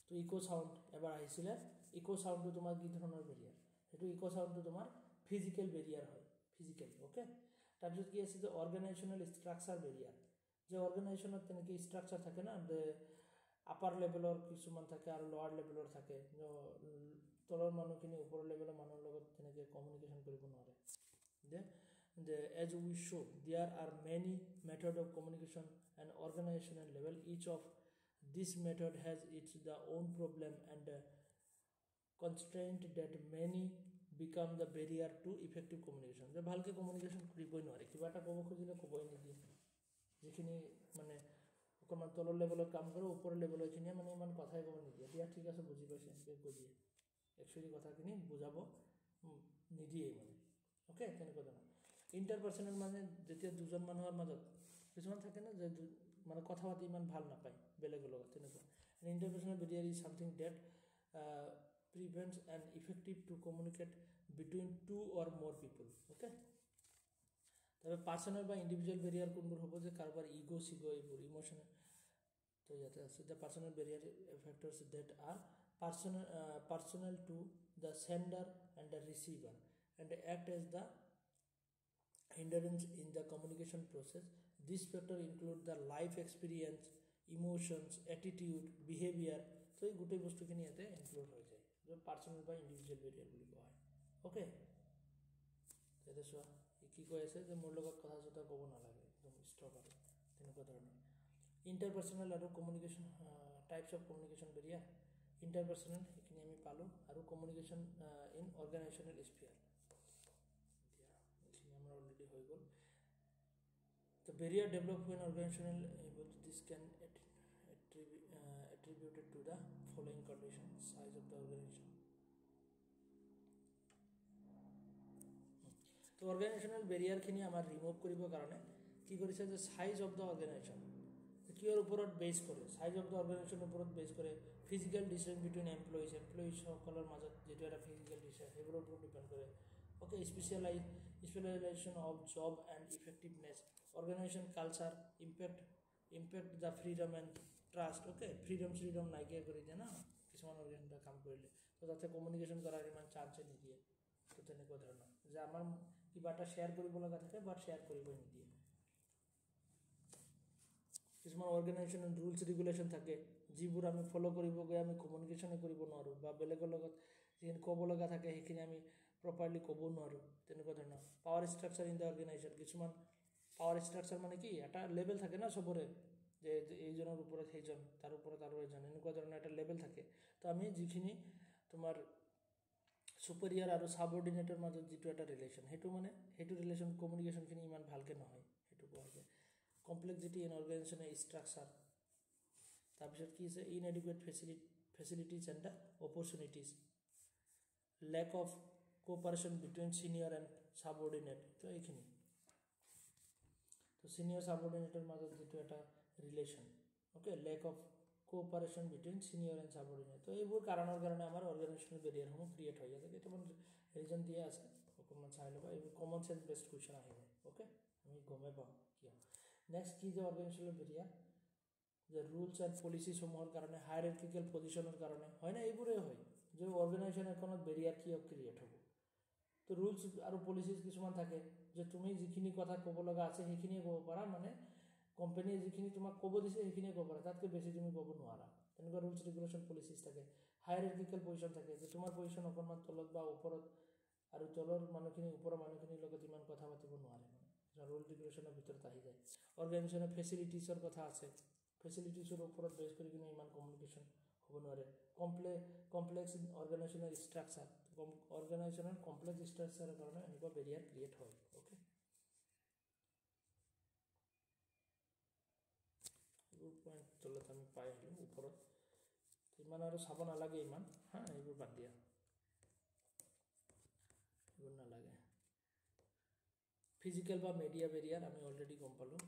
তো ইক' চাউণ্ড এবাৰ আহিছিলে। ইক' চাউণ্ডটো তোমাৰ কি ধৰণৰ বেৰিয়াৰ, সেইটো ইক' চাউণ্ডটো তোমাৰ ফিজিকেল বেৰিয়াৰ হয়, ফিজিকেল। অ'কে। তাৰপিছত কি আছে যে অৰ্গেনাইজেশ্যনেল ষ্ট্ৰাকচাৰ বেৰিয়াৰ, যে অৰ্গেনাইজেশ্যনত তেনেকৈ ষ্ট্ৰাকচাৰ থাকে না, যে আপাৰ লেভেলৰ কিছুমান থাকে আৰু লোৱাৰ লেভেলৰ থাকে। তলৰ মানুহখিনি ওপৰৰ লেভেলৰ মানুহৰ লগত তেনেকৈ কমিউনিকেশ্যন কৰিব নোৱাৰে। যে as we show' there are many method of communication and organisational level, each of this method has its the own problem and constraint that many become the barrier to effective communication. যে ভালকৈ communication কৰিবই নোৱাৰে, কিবা এটা ক'ব খুজিলে ক'বই নিদিয়ে। যিখিনি মানে অকণমান তলৰ লেভেলত কাম কৰোঁ, ওপৰৰ লেভেলৰ এইখিনিয়ে মানে ইমান কথাই ক'ব নিদিয়ে, দিয়া ঠিক আছে বুজি পাইছে এনেকৈ কৈ দিয়ে। একচুৱেলি কথাখিনি বুজাব নিদিয়েই মানে। অ'কে, তেনেকুৱা ধৰণৰ। ইণ্টাৰপাৰ্চনেল মানে যেতিয়া দুজন মানুহৰ মাজত কিছুমান থাকে না, যে মানে কথা পাতি ইমান ভাল নাপায় বেলেগৰ লগত, তেনেকুৱা। An interpersonal barrier is something that prevents an effective to communicate between two or more people. Okay. তবে পার্সোনাল বা ইন্ডিভিজুয়াল ব্যারিয়ার কোনবোৰ হ'ব যে কাৰোবাৰ ইগো সিগো এইবোৰ ইমোশনাল তো ইয়াতে আছে the personal barrier factors that are personal to the sender and the receiver and act as the hindrance in the communication process. This factor include the life experience, emotions, attitude, behavior. So এই গোটেই বস্তুখিনি ইয়াতে include হৈ যায় যে personal বা individual barrier বুলি কোৱা হয় ওকে ইয়াতে চোৱা কি কৈ আছে যে মোৰ লগত কথা জোতা ক'ব নালাগে একদম ষ্টপ আৰু তেনেকুৱা ধৰণৰ ইণ্টাৰপাৰ্সনেল আৰু communication types of communication barrier interpersonal এইখিনি আমি পালোঁ আৰু কমিউনিকেশ্যন ইন অৰ্গেনাইজেশ্যনেল স্ফিয়াৰ এতিয়া এইখিনি আমাৰ অলৰেডি হৈ গ'ল The barrier developed when organizational this can attributed to the following conditions: size of the organization. তো অর্গানাইজেশনাল বেৰিয়াৰখিনি আমাৰ ৰিমুভ কৰিবৰ কাৰণে কি কৰিছে যে সাইজ অফ দ্য অৰ্গেনাইজেশ্যন কিহৰ ওপৰত বেছ কৰে সাইজ অফ দ্য অৰ্গেনাইজেশ্যনৰ ওপৰত বেছ কৰে ফিজিকেল ডিষ্টেন্স বিটুইন এমপ্লয়িজসকলৰ মাজত যেটো এটা ফিজিকেল ডিষ্টেন্স সেইবোৰৰ ওপৰত ডিপেণ্ড কৰে okay specialisation of job and effectiveness organisation culture impact the freedom and trust okay freedom নাইকিয়া কৰি দিয়ে না কিছুমান অৰ্গেনাইজেশ্যনে কাম কৰিলে তো তাতে কমিউনিকেশ্যন কৰাৰ ইমান চান্সে নিদিয়ে তো তেনেকুৱা ধৰণৰ যে আমাৰ কিবা এটা শ্বেয়াৰ কৰিব লগা থাকে বাট শ্বেয়াৰ কৰিবই নিদিয়ে কিছুমান অৰ্গেনাইজেশ্যনৰ ৰুলছ ৰেগুলেশ্যন থাকে যিবোৰ আমি ফ'ল' কৰিব গৈ আমি কমিউনিকেশ্যনে কৰিব নোৱাৰোঁ বা বেলেগৰ লগত যিখিনি ক'ব লগা থাকে সেইখিনি আমি প্ৰপাৰলি ক'ব নোৱাৰোঁ তেনেকুৱা ধৰণৰ power structure in the organisation কিছুমান পাৱাৰ ষ্ট্ৰাকচাৰ মানে কি এটা লেভেল থাকে না চবৰে যে এইজনৰ ওপৰত সেইজন তাৰ ওপৰত আৰু এজন এনেকুৱা ধৰণৰ এটা লেভেল থাকে তো আমি যিখিনি তোমাৰ সুপেৰিয়াৰ আৰু সাবঅৰ্ডিনেটৰ মাজত যিটো এটা ৰিলেশ্যন সেইটো ৰিলেশ্যন কমিউনিকেশ্যনখিনি ইমান ভালকৈ নহয় সেইটো কোৱা যায় কমপ্লেক্সিটি ইন অৰ্গেনাইজেশ্যন ষ্ট্ৰাকচাৰ তাৰপিছত কি আছে inadequate facilities and the opportunities lack of cooperation between senior and subordinate তো এইখিনি তো ছিনিয়ৰ সাবঅৰ্ডিনেটৰ মাজত যিটো এটা relation okay lack of cooperation between senior and subordinate তো এইবোৰ কাৰণৰ কাৰণে আমাৰ অৰ্গেনাইজেশ্যনেল বেৰিয়াৰসমূহ ক্ৰিয়েট হৈ আছে কেইটামান ৰিজন দিয়া আছে অকণমান চাই ল'বা এইবোৰ কমন চেঞ্চ বেষ্ট কুৱেশ্যন আহি যায় ওকে আমি গমে পাওঁ কিয় নেক্সট কি যে অৰ্গেনাইজেশ্যনেল বেৰিয়াৰ যে ৰুলছ এণ্ড পলিচিসমূহৰ কাৰণে হায়াৰাৰ্কিকেল পজিশ্যনৰ কাৰণে হয় না এইবোৰেই হয় যে অৰ্গেনাইজেশ্যন এখনত বেৰিয়াৰ কিয় ক্ৰিয়েট হ'ব তো ৰুলছ আৰু পলিচিজ কিছুমান থাকে যে তুমি যিখিনি কথা ক'ব লগা আছে সেইখিনিয়ে ক'ব পাৰা মানে কোম্পানীয়ে যিখিনি তোমাক ক'ব দিছে সেইখিনিয়ে ক'ব পাৰা তাতকৈ বেছি তুমি ক'ব নোৱাৰা তেনেকুৱা ৰুলছ ৰেগুলেশ্যন পলিচিজ থাকে হায়াৰাৰ্কিকেল পজিশ্যন থাকে যে তোমাৰ পজিশ্যন অকণমান তলত বা ওপৰত আৰু তলৰ মানুহখিনি ওপৰৰ মানুহখিনিৰ লগত ইমান কথা পাতিব নোৱাৰে মানে ৰুল ৰেগুলেশ্যনৰ ভিতৰত আহি যায় অৰ্গেনাইজেশ্যনৰ ফেচিলিটিছৰ কথা আছে ফেচিলিটিছৰ ওপৰত বেছ কৰি কিনে ইমান কমিউনিকেশ্যন হ'ব নোৱাৰে কমপ্লেক্স অৰ্গেনাইজেশ্যনেল ষ্ট্ৰাকচাৰ অৰ্গেনাইজেশ্যনৰ কমপ্লেক্স ষ্ট্ৰাকচাৰৰ কাৰণে এনেকুৱা বেৰিয়াৰ ক্ৰিয়েট হয় অ'কে এইবোৰ পইণ্ট তলত আমি পাই আহিলোঁ ওপৰত ইমান আৰু চাব নালাগে ইমান হা এইবোৰ বাদ দিয়া এইবোৰ নালাগে ফিজিকেল বা মিডিয়া বেৰিয়াৰ আমি অলৰেডি গম পালোঁ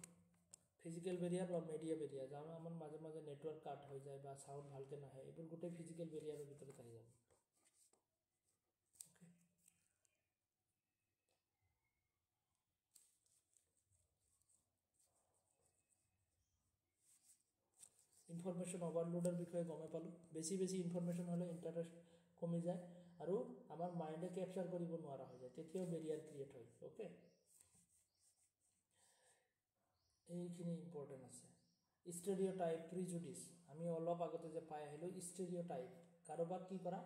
ফিজিকেল বেৰিয়াৰ বা মিডিয়া বেৰিয়াৰ যাৰ আমাৰ মাজে মাজে নেটৱৰ্ক কাট হৈ যায় বা চাউণ্ড ভালকৈ নাহে এইবোৰ গোটেই ফিজিকেল বেৰিয়াৰৰ ভিতৰত আহি যাব অ'কে ইনফৰমেশ্যন অভাৰলোডৰ বিষয়ে গমে পালোঁ বেছি ইনফৰমেশ্যন হ'লে ইণ্টাৰেষ্ট কমি যায় আৰু আমাৰ মাইণ্ডে কেপচাৰ কৰিব নোৱাৰা হৈ যায় তেতিয়াও বেৰিয়াৰ ক্ৰিয়েট হয় অ'কে এইখিনি ইম্পৰ্টেণ্ট আছে ষ্টেৰিঅ'টাইপ প্ৰিজুডিচ আমি অলপ আগতে যে পাই আহিলোঁ ষ্টেৰিঅ'টাইপ কাৰোবাক কি কৰা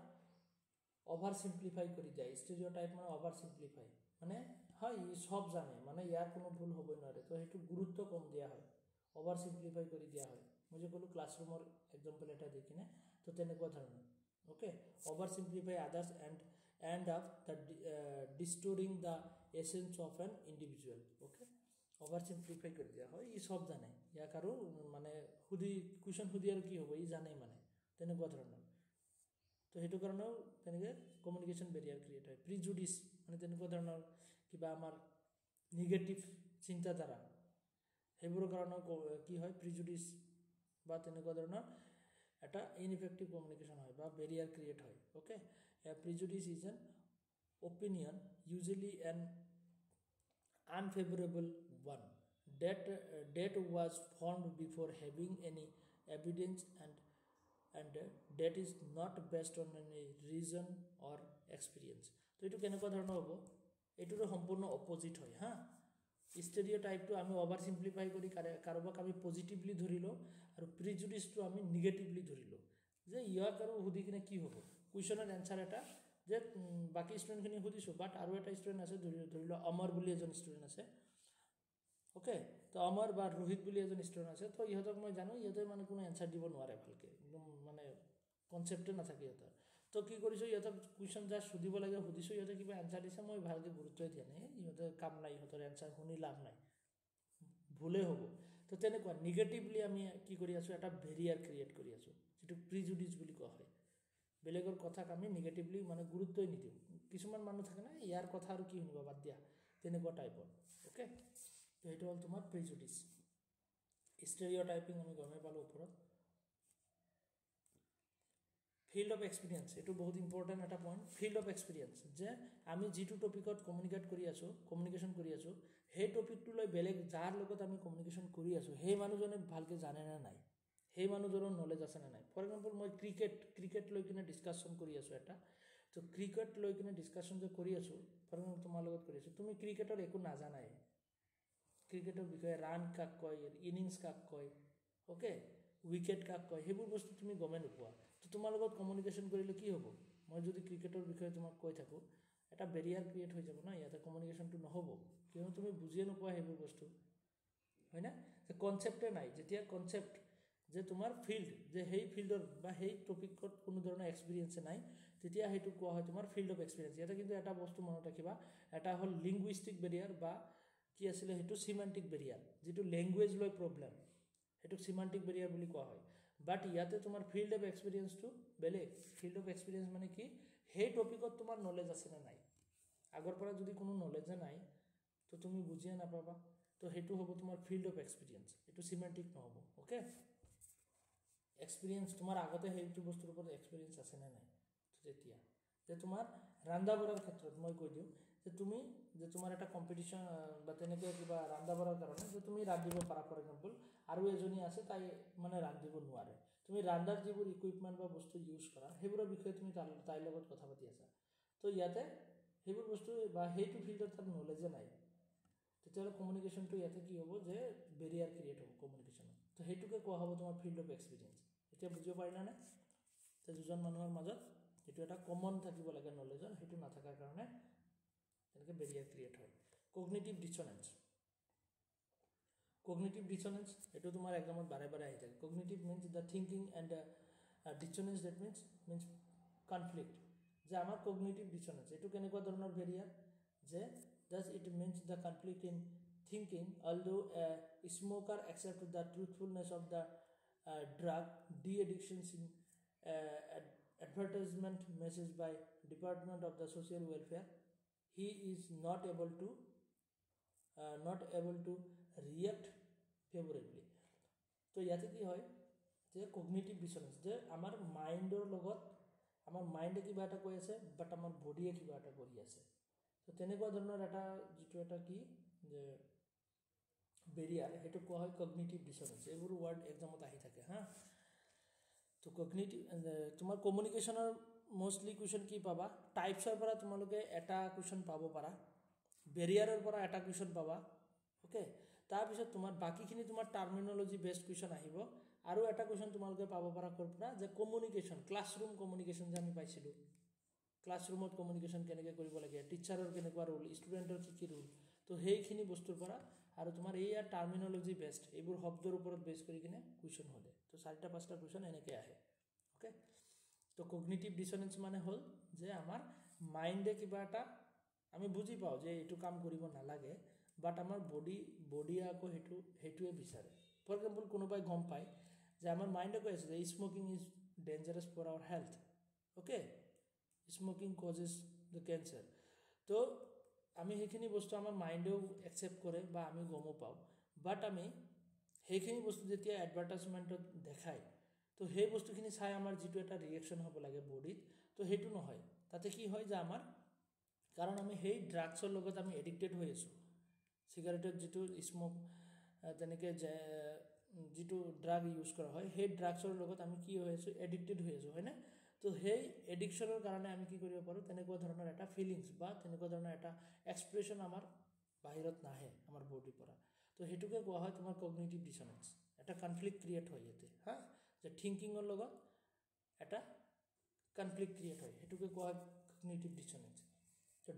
অভাৰ চিম্প্লিফাই কৰি দিয়া ষ্টেৰিঅ'টাইপ মানে অভাৰ চিম্প্লিফাই মানে হয় ই চব জানে মানে ইয়াৰ কোনো ভুল হ'বই নোৱাৰে তো সেইটো গুৰুত্ব কম দিয়া হয় অভাৰ চিম্প্লিফাই কৰি দিয়া হয় মই যে ক'লোঁ ক্লাছৰুমৰ এক্সাম্পল এটা দি কিনে তো তেনেকুৱা ধৰণৰ okay over simplify others and up the distorting the exchange of an individual okay over simplify কৰি দিয়া হয় ই চব জানে ইয়াক আৰু মানে কুৱেশ্যন সুধি আৰু কি হ'ব ই জানেই মানে তেনেকুৱা ধৰণৰ তো সেইটো কাৰণেও তেনেকৈ কমিউনিকেশ্যন বেৰিয়াৰ ক্ৰিয়েট হয় প্ৰিজুডিচ মানে তেনেকুৱা ধৰণৰ কিবা আমাৰ নিগেটিভ চিন্তাধাৰা সেইবোৰৰ কাৰণেও কি হয় প্ৰিজুডিচ বা তেনেকুৱা ধৰণৰ এটা ইনএফেক্টিভ কমিউনিকেশ্যন হয় বা বেৰিয়াৰ ক্ৰিয়েট হয় okay prejudice is an opinion usually an unfavorable one that was formed before having any evidence and that is not based on any reason or experience তো এটো কেনেকুৱা ধৰণৰ হ'ব এটোৰ সম্পূৰ্ণ অপোজিট হয় হা স্টেৰিঅটাইপটো আমি ওভাৰ সিম্পলিফাই কৰি কাৰোবাক আমি পজিটিভলি ধৰিলো আৰু প্ৰিজুডিচটো আমি নিগেটিভলি ধৰিলো যে ইয়াক আৰু হুদি কিনে কি হ'ব কোৱেশ্চনৰ এনসাৰ এটা যে বাকি ষ্টুডেণ্টখিনি সুধিছোঁ বাট আৰু এটা ষ্টুডেণ্ট আছে ধৰিলো অমৰ বুলি এজন ষ্টুডেণ্ট আছে ওকে তো অমৰ বা ৰোহিত বুলি এজন ষ্টুডেণ্ট আছে তো ইহঁতক মই জানো ইহঁতে মানে কোনো এনসাৰ দিব নোৱাৰে ভালকৈ একদম মানে কনচেপ্টে নাথাকে ইহঁতৰ তো কি কৰিছোঁ ইহঁতক কুৱেশ্যন জাষ্ট সুধিব লাগে সুধিছোঁ ইহঁতে কিবা এনসাৰ দিছে মই ভালকৈ গুৰুত্বই দিয়া নাই ইহঁতে কাম নাই ইহঁতৰ এনসাৰ শুনি লাভ নাই ভুলেই হ'ব তো তেনেকুৱা নিগেটিভলি আমি কি কৰি আছোঁ এটা বেৰিয়াৰ ক্ৰিয়েট কৰি আছোঁ যিটো প্ৰিজুডিচ বুলি কোৱা হয় বেলেগৰ কথাক আমি নিগেটিভলি মানে গুৰুত্বই নিদিওঁ কিছুমান মানুহ থাকে না ইয়াৰ কথা আৰু কি শুনিব বাদ দিয়া তেনেকুৱা টাইপৰ ওকে তো এইটো হ'ল তোমাৰ প্ৰিজুডিচ ষ্টেৰিঅটাইপিং আমি গমে পালোঁ ওপৰত ফিল্ড অফ এক্সপিৰিয়েঞ্চ এইটো বহুত ইম্পৰ্টেণ্ট এটা পইণ্ট ফিল্ড অফ এক্সপিৰিয়েঞ্চ যে আমি যিটো টপিকত কমিউনিকেট কৰি আছোঁ কমিউনিকেশ্যন কৰি আছোঁ সেই টপিকটো লৈ বেলেগ যাৰ লগত আমি কমিউনিকেশ্যন কৰি আছোঁ সেই মানুহজনে ভালকৈ জানে নে নাই সেই মানুহজনৰ নলেজ আছে নে নাই ফৰ এক্সাম্পল মই ক্ৰিকেট লৈ কিনে ডিছকাশ্যন কৰি আছোঁ এটা তো ক্ৰিকেট লৈ কিনে ডিছকাশ্যন যে কৰি আছোঁ ফৰ এক্সাম্পল তোমাৰ লগত কৰি আছোঁ তুমি ক্ৰিকেটৰ একো নাজানাই ক্ৰিকেটৰ বিষয়ে ৰান কাক কয় ইনিংছ কাক কয় ওকে উইকেট কাক কয় সেইবোৰ বস্তু তুমি গমে নোপোৱা তো তোমাৰ লগত কমিউনিকেশ্যন কৰিলে কি হ'ব মই যদি ক্ৰিকেটৰ বিষয়ে তোমাক কৈ থাকোঁ এটা বেৰিয়াৰ ক্ৰিয়েট হৈ যাব না ইয়াতে কমিউনিকেশ্যনটো নহ'ব কিয়নো তুমি বুজিয়ে নোপোৱা সেইবোৰ বস্তু হয় না কনচেপ্টে নাই যেতিয়া কনচেপ্ট যে তোমাৰ ফিল্ড যে সেই ফিল্ডৰ বা সেই টপিকত কোনো ধৰণৰ এক্সপিৰিয়েঞ্চে নাই তেতিয়া সেইটো কোৱা হয় তোমাৰ ফিল্ড অফ এক্সপিৰিয়েঞ্চ ইয়াতে কিন্তু এটা বস্তু মনত ৰাখিবা এটা হ'ল লিংগুইষ্টিক বেৰিয়াৰ বা কি আছিলে সেইটো চিমেণ্টিক বেৰিয়াৰ যিটো লেংগুৱেজ লৈ প্ৰব্লেম সেইটোক চিমেণ্টিক বেৰিয়াৰ বুলি কোৱা হয় বাট ইয়াতে তোমাৰ ফিল্ড অফ এক্সপিৰিয়েঞ্চটো বেলেগ ফিল্ড অফ এক্সপিৰিয়েঞ্চ মানে কি সেই টপিকত তোমাৰ নলেজ আছে নে নাই আগৰ পৰা যদি কোনো নলেজে নাই তো তুমি বুজিয়ে নাপাবা তো সেইটো হ'ব তোমাৰ ফিল্ড অফ এক্সপিৰিয়েঞ্চ এইটো চিমেণ্টিক নহ'ব ওকে এক্সপিৰিয়েঞ্চ তোমাৰ আগতে সেইটো বস্তুৰ ওপৰত এক্সপিৰিয়েঞ্চ আছে নে নাই তো তেতিয়া যে তোমাৰ ৰান্ধা বঢ়াৰ ক্ষেত্ৰত মই কৈ দিওঁ যে তুমি যে তোমাৰ এটা কম্পিটিশ্যন বা তেনেকৈ কিবা ৰান্ধা বঢ়াৰ কাৰণে যে তুমি ৰান্ধিব পাৰা ফৰ এক্সাম্পল আৰু এজনী আছে তাই মানে ৰান্ধিব নোৱাৰে তুমি ৰান্ধাৰ যিবোৰ ইকুইপমেণ্ট বা বস্তু ইউজ কৰা সেইবোৰৰ বিষয়ে তুমি তাইৰ লগত কথা পাতি আছা তো ইয়াতে সেইবোৰ বস্তু বা সেইটো ফিল্ডত তাৰ নলেজে নাই তেতিয়াহ'লে কমিউনিকেশ্যনটো ইয়াতে কি হ'ব যে বেৰিয়াৰ ক্ৰিয়েট হ'ব কমিউনিকেশ্যনত তো সেইটোকে কোৱা হ'ব তোমাৰ ফিল্ড অফ এক্সপিৰিয়েঞ্চ এতিয়া বুজিব পাৰিলানে যে দুজন মানুহৰ মাজত এইটো এটা কমন থাকিব লাগে নলেজৰ সেইটো নাথাকাৰ কাৰণে এনেকৈ বেৰিয়াৰ ক্ৰিয়েট হয় কগনিটিভ ডিছনেঞ্চ এইটো তোমাৰ একদমত বাৰে বাৰে আহি থাকে cognitive means the thinking and dissonance that means conflict যে আমাৰ কগনিটিভ ডিছনেঞ্চ এইটো কেনেকুৱা ধৰণৰ বেৰিয়াৰ যে thus it means the conflict in thinking although a smoker accepts the truthfulness of the drug de-addictions in advertisement message by Department of the Social Welfare he is not able to react favorably তো ইয়াতে কি হয় যে cognitive ডিছনেঞ্চ যে আমাৰ মাইণ্ডৰ লগত আমাৰ মাইণ্ডে কিবা এটা কৈ আছে বাট আমাৰ বডিয়ে কিবা এটা কৰি আছে তো তেনেকুৱা ধৰণৰ এটা যিটো এটা কি যে বেৰিয়াৰ সেইটো কোৱা হয় কগনিটিভ ডিছনেঞ্চ এইবোৰ ৱাৰ্ড এক্সামত আহি থাকে হা তো কগনিটিভ তোমাৰ কমিউনিকেশ্যনৰ মোষ্টলি কুৱেশ্যন কি পাবা টাইপছৰ পৰা তোমালোকে এটা কুৱেশ্যন পাব পাৰা বেৰিয়াৰৰ পৰা এটা কুৱেশ্যন পাবা ওকে তাৰপিছত তোমাৰ বাকীখিনি তোমাৰ টাৰ্মিনলজি বেছড কুৱেশ্যন আহিব আৰু এটা কুৱেশ্যন তোমালোকে পাব পাৰা ক'ৰ পৰা যে কমিউনিকেশ্যন ক্লাছৰুম কমিউনিকেশ্যন যে আমি পাইছিলোঁ ক্লাছৰুমত কমিউনিকেশ্যন কেনেকৈ কৰিব লাগে টিচাৰৰ কেনেকুৱা ৰোল ষ্টুডেণ্টৰ কি ৰোল তো সেইখিনি বস্তুৰ পৰা আৰু তোমাৰ এইয়া টাৰ্মিনলজি বেছড এইবোৰ শব্দৰ ওপৰত বেছ কৰি কিনে কুৱেশ্যন সোধে তো 4-5টা কুৱেশ্যন এনেকৈ আহে ওকে তো কগনিটিভ ডিছনেঞ্চ মানে হ'ল যে আমাৰ মাইণ্ডে কিবা এটা আমি বুজি পাওঁ যে এইটো কাম কৰিব নালাগে বাট আমাৰ বডি আকৌ সেইটোৱে বিচাৰে ফৰ এক্সাম্পল কোনোবাই গম পায় যে আমাৰ মাইণ্ডে কৈ আছে যে smoking is dangerous for our health okay smoking causes the cancer তো আমি সেইখিনি বস্তু আমাৰ মাইণ্ডেও একচেপ্ট কৰে বা আমি গমো পাওঁ বাট আমি সেইখিনি বস্তু যেতিয়া এডভাৰ্টাইজমেণ্টত দেখায় তো সেই বস্তুখিনি চাই আমাৰ যিটো এটা ৰিয়েকশ্যন হ'ব লাগে বডিত, তো সেইটো নহয়। তাতে কি হয় যে আমাৰ, কাৰণ আমি সেই ড্ৰাগছৰ লগত আমি এডিক্টেড হৈ আছোঁ। চিগাৰেটত যিটো স্মক তেনেকৈ যিটো ড্ৰাগ ইউজ কৰা হয়, সেই ড্ৰাগছৰ লগত আমি কি হৈ আছোঁ, এডিক্টেড হৈ আছোঁ, হয়নে? তো সেই এডিকশ্যনৰ কাৰণে আমি কি কৰিব পাৰোঁ, তেনেকুৱা ধৰণৰ এটা ফিলিংছ বা তেনেকুৱা ধৰণৰ এটা এক্সপ্ৰেশ্যন আমাৰ বাহিৰত নাহে আমাৰ বডিৰ পৰা। তো সেইটোকে কোৱা হয় তোমাৰ কগনিটিভ ডিছনেঞ্চ। এটা কনফ্লিক্ট ক্ৰিয়েট হয় ইয়াতে, হা, যে থিংকিঙৰ লগত এটা কনফ্লিক্ট ক্ৰিয়েট হয়, সেইটোকে কোৱা হয় কগনিটিভ ডিছনেঞ্চ। তো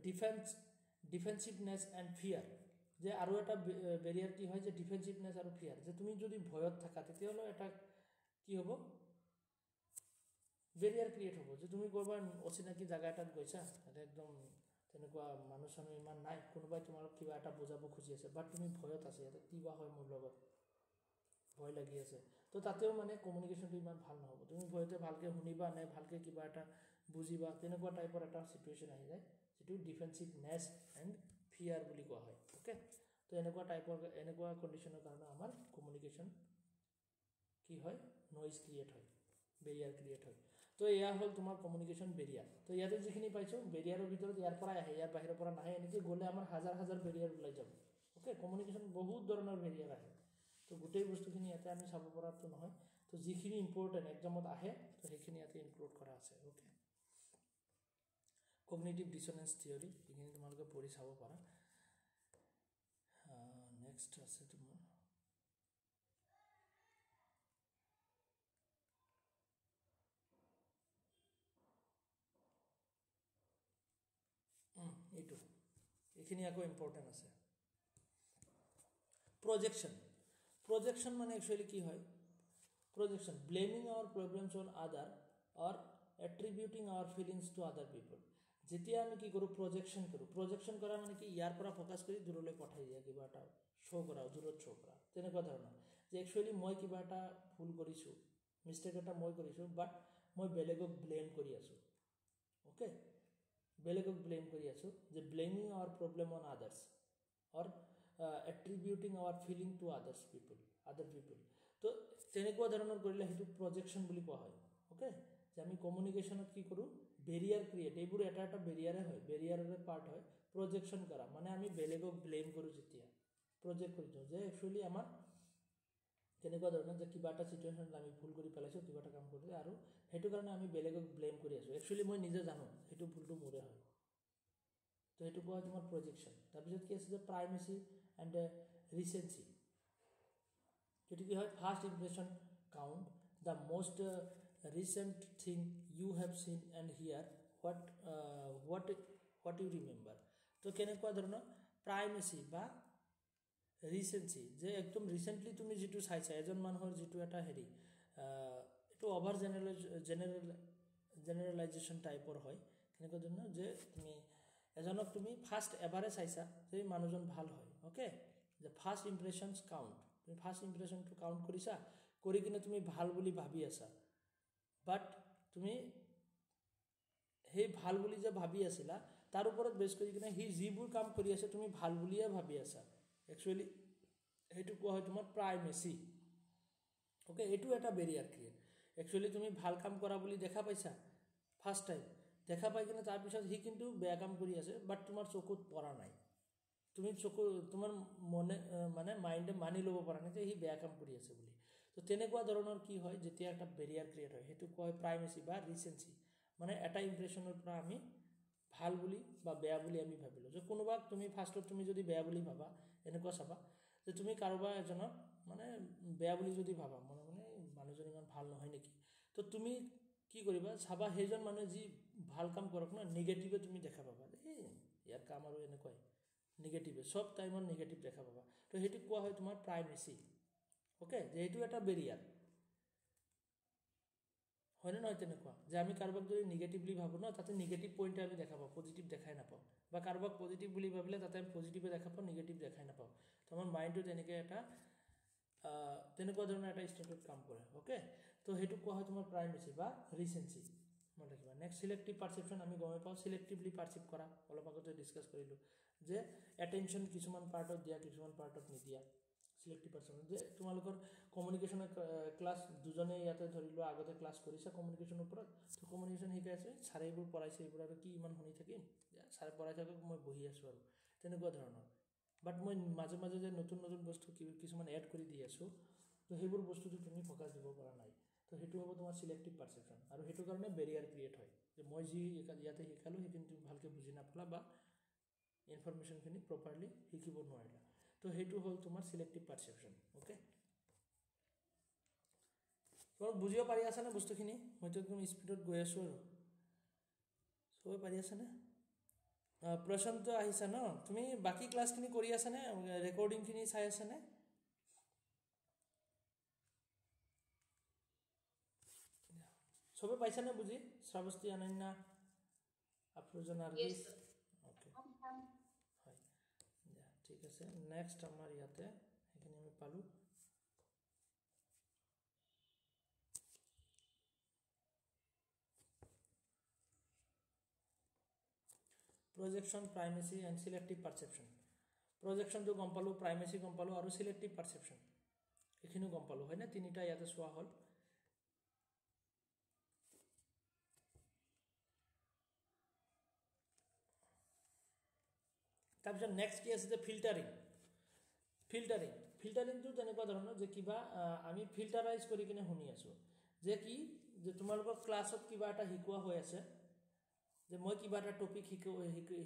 ডিফেন্সিভনেছ এণ্ড ফিয়াৰ, যে আৰু এটা বেৰিয়াৰ কি হয়, যে ডিফেন্সিভনেছ আৰু ফিয়াৰ, যে তুমি যদি ভয়ত থাকা তেতিয়াহ'লে এটা কি হ'ব, বেৰিয়াৰ ক্ৰিয়েট হ'ব, যে তুমি ক'ৰবাত অচিনাকি জেগা এটাত গৈছা, তাতে একদম তেনেকুৱা মানুহ চানুহ ইমান নাই, কোনোবাই তোমালোক কিবা এটা বুজাব খুজি আছে, বাট তুমি ভয়ত আছে, ইয়াতে কিবা হয় মোৰ লগত, ভয় লাগি আছে। তো তাতেও মানে কমিউনিকেশ্যনটো ইমান ভাল নহ'ব। তুমি ভয়তে ভালকৈ শুনিবা নে ভালকৈ কিবা এটা বুজিবা, তেনেকুৱা টাইপৰ এটা চিটুৱেশ্যন আহি যায়, যিটো ডিফেন্সিভনেছ এণ্ড ফিয়াৰ বুলি কোৱা হয়। অ'কে, তো এনেকুৱা কণ্ডিশ্যনৰ কাৰণে আমাৰ কমিউনিকেশ্যন কি হয়, নইজ ক্ৰিয়েট হয়, বেৰিয়াৰ ক্ৰিয়েট হয়। তো এয়া হ'ল তোমাৰ কমিউনিকেশ্যন বেৰিয়াৰ। তো ইয়াতে যিখিনি পাইছোঁ, বেৰিয়াৰৰ ভিতৰত ইয়াৰ পৰাই আহে, ইয়াৰ বাহিৰৰ পৰা নাহে। এনেকৈ গ'লে আমাৰ হাজাৰ হাজাৰ বেৰিয়াৰ ওলাই যাব। অ'কে, কমিউনিকেশ্যন বহুত ধৰণৰ বেৰিয়াৰ আহে। তো গোটেই বস্তুখিনি ইয়াতে আমি চাব পৰাটো নহয়। তো যিখিনি ইম্পৰ্টেণ্ট এক্সামত আহে, তো সেইখিনি ইয়াতে ইনক্লুড কৰা আছে। অ'কে, কগনিটিভ ডিছনেঞ্চ থিয়ৰী, এইখিনি তোমালোকে পঢ়ি চাব পাৰা। নেক্সট আছে তোমাৰ এইখিনি আকৌ ইম্পৰ্টেণ্ট আছে। প্ৰজেকশ্যন মানে একচুৱেলি কি হয়, projection blaming our problems on other or attributing our feelings to other people. যেতিয়া আমি কি কৰোঁ, প্ৰজেকশ্যন কৰা মানে কি, ইয়াৰ পৰা ফ'কাছ কৰি দূৰলৈ পঠাই দিয়া, কিবা এটা শ্ব' কৰা, দূৰত শ্ব' কৰা, তেনেকুৱা ধৰণৰ, যে একচুৱেলি মই কিবা এটা ভুল কৰিছোঁ, মিষ্টেক এটা মই কৰিছোঁ, বাট মই বেলেগক ব্লেম কৰি আছোঁ। অ'কে, বেলেগক ব্লেম কৰি আছোঁ, যে blaming our problem on others or attributing our feeling to other people. তো তেনেকুৱা ধৰণৰ কৰিলে সেইটো প্ৰজেকশ্যন বুলি কোৱা হয়। অ'কে, যে আমি কমিউনিকেশ্যনত কি কৰোঁ, বেৰিয়াৰ ক্ৰিয়েট, এইবোৰ এটা এটা বেৰিয়াৰে হয়, বেৰিয়াৰৰে পাৰ্ট হয়। প্ৰজেকশ্যন কৰা মানে আমি বেলেগক ব্লেম কৰোঁ, যেতিয়া প্ৰজেক্ট কৰি দিওঁ, যে একচুৱেলি আমাৰ তেনেকুৱা ধৰণৰ, যে কিবা এটা চিটুৱেশ্যনত আমি ভুল কৰি পেলাইছোঁ, কিবা এটা কাম কৰিলে, আৰু সেইটো কাৰণে আমি বেলেগক ব্লেম কৰি আছোঁ। একচুৱেলি মই নিজে জানো সেইটো ভুলটো মোৰে হয়। তো সেইটো কোৱা হয় তোমাৰ প্ৰজেকশ্যন। তাৰপিছত কি আছে, যে প্ৰাইমেচি এণ্ড ৰিচেঞ্চি। সেইটো কি হয়, first impression count, the most recent thing you have seen and hear, what you remember. তো কেনেকুৱা ধৰণৰ, প্ৰাইমেচি বা ৰিচেঞ্চি, যে একদম ৰিচেণ্টলি তুমি যিটো চাইছা, এজন মানুহৰ যিটো এটা হেৰি, এইটো অভাৰ জেনেৰেলাইজেশ্যন টাইপৰ হয়। কেনেকুৱা ধৰণৰ, যে তুমি এজনক তুমি ফাৰ্ষ্ট এবাৰে চাইছা, সেই মানুহজন ভাল হয়। অ'কে, যে ফাৰ্ষ্ট ইম্প্ৰেশ্যনছ কাউণ্ট, তুমি ফাৰ্ষ্ট ইম্প্ৰেশ্যনটো কাউণ্ট কৰিছা, কৰি কিনে তুমি ভাল বুলি ভাবি আছা, বাট তুমি সেই ভাল বুলি যে ভাবি আছিলা, তাৰ ওপৰত বেছ কৰি কিনে সি যিবোৰ কাম কৰি আছে তুমি ভাল বুলিয়ে ভাবি আছা। একচুৱেলি সেইটো কোৱা হয় তোমাৰ প্ৰাইমেচি। অ'কে, এইটো এটা বেৰিয়াৰ ক্ৰিয়েট। একচুৱেলি তুমি ভাল কাম কৰা বুলি দেখা পাইছা ফাৰ্ষ্ট টাইম, দেখা পাই কিনে তাৰপিছত সি কিন্তু বেয়া কাম কৰি আছে, বাট তোমাৰ চকুত পৰা নাই, তুমি তোমাৰ মানে মাইণ্ডে মানি ল'ব পৰা নাই যে সি বেয়া কাম কৰি আছে বুলি। তো তেনেকুৱা ধৰণৰ কি হয়, যেতিয়া এটা বেৰিয়াৰ ক্ৰিয়েট হয়, সেইটো কোৱা হয় প্ৰাইমেচি বা ৰিচেঞ্চি। মানে এটা ইম্প্ৰেশ্যনৰ পৰা আমি ভাল বুলি বা বেয়া বুলি আমি ভাবিলোঁ, যে কোনোবাক তুমি ফাৰ্ষ্টত তুমি যদি বেয়া বুলি ভাবা, এনেকুৱা চাবা যে তুমি কাৰোবাৰ এজনক মানে বেয়া বুলি যদি ভাবা, মানে মানুহজন ইমান ভাল নহয় নেকি, তো তুমি কি কৰিবা, চাবা সেইজন মানুহে যি ভাল কাম কৰক ন, নিগেটিভে তুমি দেখা পাবা, এই ইয়াৰ কাম আৰু এনেকুৱাই, নিগেটিভে চব টাইমত নিগেটিভ দেখা পাবা। তো সেইটো কোৱা হয় তোমাৰ প্ৰাইমেচি। অ'কে, যে এইটো এটা বেৰিয়াৰ হয়নে নহয়, তেনেকুৱা যে আমি কাৰোবাক যদি নিগেটিভলি ভাবোঁ ন, তাতে নিগেটিভ পইণ্টে আমি দেখা পাওঁ, পজিটিভ দেখাই নাপাওঁ, বা কাৰোবাক পজিটিভ বুলি ভাবিলে তাতে আমি পজিটিভে দেখা পাওঁ, নিগেটিভ দেখাই নাপাওঁ। তো আমাৰ মাইণ্ডটো তেনেকৈ তেনেকুৱা ধৰণৰ এটা ষ্টেটত কাম কৰে। অ'কে, তো সেইটো কোৱা হয় তোমাৰ প্ৰাইমেচি বা ৰিচেঞ্চি। মনত ৰাখিবা। নেক্সট চিলেক্টিভ পাৰচেপশ্যন, আমি গমেই পাওঁ চিলেক্টিভলি পাৰচিভ কৰা, অলপ আগতে ডিছকাছ কৰিলোঁ, যে এটেনশ্যন কিছুমান পাৰ্টত দিয়া, কিছুমান পাৰ্টত নিদিয়া, সিলেক্টিভ পাৰসেপশন যে তোমালোকৰ কমিউনিকেশন ক্লাস দুজনে ইয়াতে ধৰি লোৱা আগতে ক্লাস কৰিছা কমিউনিকেশনৰ ওপৰত তো কমিউনিকেশন শিকাই আছে ছাৰে এইবোৰ পঢ়াইছে এইবোৰ আৰু কি ইমান শুনি থাকিম ছাৰে পঢ়াই থাকক মই বহি আছোঁ আৰু তেনেকুৱা ধৰণৰ বাট মই মাজে মাজে যে নতুন নতুন বস্তু কিছুমান এড কৰি দি আছোঁ তো সেইবোৰ বস্তুটো তুমি ফকাছ দিব পৰা নাই তো সেইটো হ'ব তোমাৰ সিলেক্টিভ পাৰসেপশন আৰু সেইটো কাৰণে বেৰিয়াৰ ক্ৰিয়েট হয় যে মই যি ইয়াতে শিকালোঁ সেইখিনি তুমি ভালকৈ বুজি নাপালা বা ইনফৰমেশ্যনখিনি প্ৰপাৰলি শিকিব নোৱাৰিলা তো সেইটো হ'ল তোমাৰ সিলেক্টিভ পাৰসেপশন ওকে তোমাক বুজিব পাৰি আছানে বস্তুখিনি মইতো একদম স্পীডত গৈ আছোঁ আৰু চবে পাৰি আছানে প্ৰশ্নটো আহিছা ন তুমি বাকী ক্লাছখিনি কৰি আছানে ৰেকৰ্ডিংখিনি চাই আছানে চবে পাইছানে বুজি শ্ৰাৱস্তি অনন্যা আফৰোজা নাৰ্গিছ ওকে হয় দিয়া ঠিক আছে নেক্সট আমাৰ ইয়াতে সেইখিনি আমি পালোঁ projection primacy and selective perception projection to গম পালো primacy গম পালো আৰু selective perception এখিনি গম পালো হয় না তিনিটা ইয়াতে সোৱা হল তাৰপিছত নেক্সট কি আছে যে ফিল্টাৰিং তো তেনেকুৱা ধৰণৰ যে কিবা আমি ফিল্টাৰাইজ কৰি কিনে শুনি আছো যে কি যে তোমালোকৰ ক্লাছত কিবা এটা শিকোৱা হৈ আছে যে মই কিবা এটা টপিক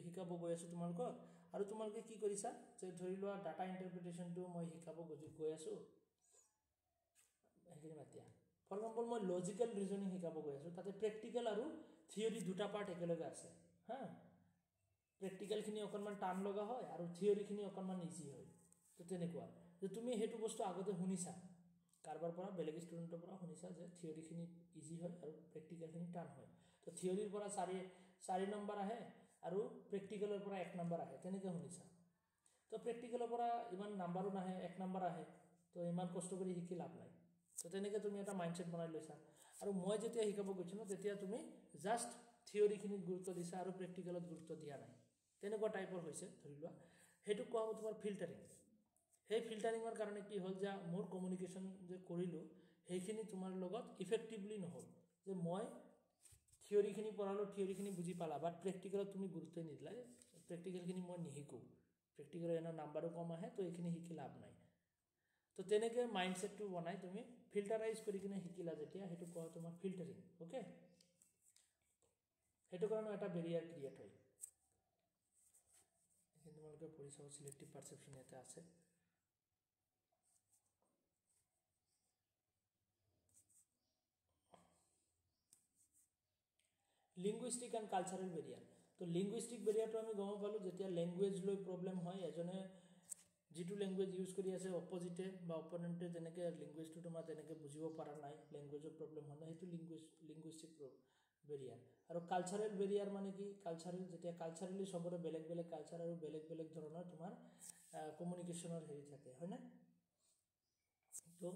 শিকাব গৈ আছোঁ তোমালোকক আৰু তোমালোকে কি কৰিছা যে ধৰি লোৱা ডাটা ইণ্টাৰপ্ৰিটেশ্যনটো মই শিকাব গৈ আছোঁ সেইখিনি মাতিয়া ফৰ এক্সাম্পল মই লজিকেল ৰিজনিং শিকাব গৈ আছোঁ তাতে প্ৰেক্টিকেল আৰু থিয়ৰি দুটা পাৰ্ট একেলগে আছে হা প্ৰেক্টিকেলখিনি অকণমান টান লগা হয় আৰু থিয়ৰিখিনি অকণমান ইজি হয় তো তেনেকুৱা যে তুমি সেইটো বস্তু আগতে শুনিছা কাৰোবাৰ পৰা বেলেগ ষ্টুডেণ্টৰ পৰা শুনিছা যে থিয়ৰিখিনি ইজি হয় আৰু প্ৰেক্টিকেলখিনি টান হয় তো থিয়ৰিৰ পৰা 4 নম্বৰ আহে আৰু প্ৰেক্টিকেলৰ পৰা 1 নম্বৰ আহে তেনেকৈ শুনিছা তো প্ৰেক্টিকেলৰ পৰা ইমান নাম্বাৰো নাহে 1 নম্বৰ আহে তো ইমান কষ্ট কৰি শিকি লাভ নাই তো তেনেকৈ তুমি এটা মাইণ্ডছেট বনাই লৈছা আৰু মই যেতিয়া শিকাব গৈছিলোঁ তেতিয়া তুমি জাষ্ট থিয়ৰিখিনিত গুৰুত্ব দিছা আৰু প্ৰেক্টিকেলত গুৰুত্ব দিয়া নাই তেনেকুৱা টাইপৰ হৈছে ধৰি লোৱা সেইটো কোৱা হ'ব তোমাৰ ফিল্টাৰিং সেই ফিল্টাৰিঙৰ কাৰণে কি হ'ল যে মোৰ কমিউনিকেশ্যন যে কৰিলোঁ সেইখিনি তোমাৰ লগত ইফেক্টিভলি নহ'ল যে মই থিয়ৰিখিনি পঢ়ালোঁ থিয়ৰিখিনি বুজি পালা বাট প্ৰেক্টিকেলত তুমি গুৰুত্ব নিদিলা প্ৰেক্টিকেলখিনি মই নিশিকোঁ প্ৰেক্টিকেলৰ এনে নাম্বাৰো কম আহে তো এইখিনি শিকি লাভ নাই তো তেনেকৈ মাইণ্ডছেটটো বনাই তুমি ফিল্টাৰাইজ কৰি কিনে শিকিলা যেতিয়া সেইটো কোৱা তোমাৰ ফিল্টাৰিং অ'কে সেইটো কাৰণে এটা বেৰিয়াৰ ক্ৰিয়েট হয় এইখিনি তোমালোকে পঢ়ি চাব সিলেক্টিভ পাৰসেপশন ইয়াতে আছে লিংগুইষ্টিক এণ্ড কালচাৰেল বেৰিয়াৰ তো লিংগুইষ্টিক বেৰিয়াৰটো আমি গম পালোঁ যেতিয়া লেংগুৱেজ লৈ প্ৰব্লেম হয় এজনে যিটো লেংগুৱেজ ইউজ কৰি আছে অপজিটে বা অপনেণ্টে যেনেকৈ লেংগুৱেজটো তোমাৰ তেনেকৈ বুজিব পৰা নাই লেংগুৱেজৰ প্ৰব্লেম হয় না সেইটো লিংগুইষ্টিক বেৰিয়াৰ আৰু কালচাৰেল বেৰিয়াৰ মানে কি কালচাৰেল যেতিয়া কালচাৰেলি সবৰে বেলেগ বেলেগ কালচাৰ আৰু বেলেগ বেলেগ ধৰণৰ তোমাৰ কমিউনিকেশ্যনৰ হেৰি থাকে হয়নে তো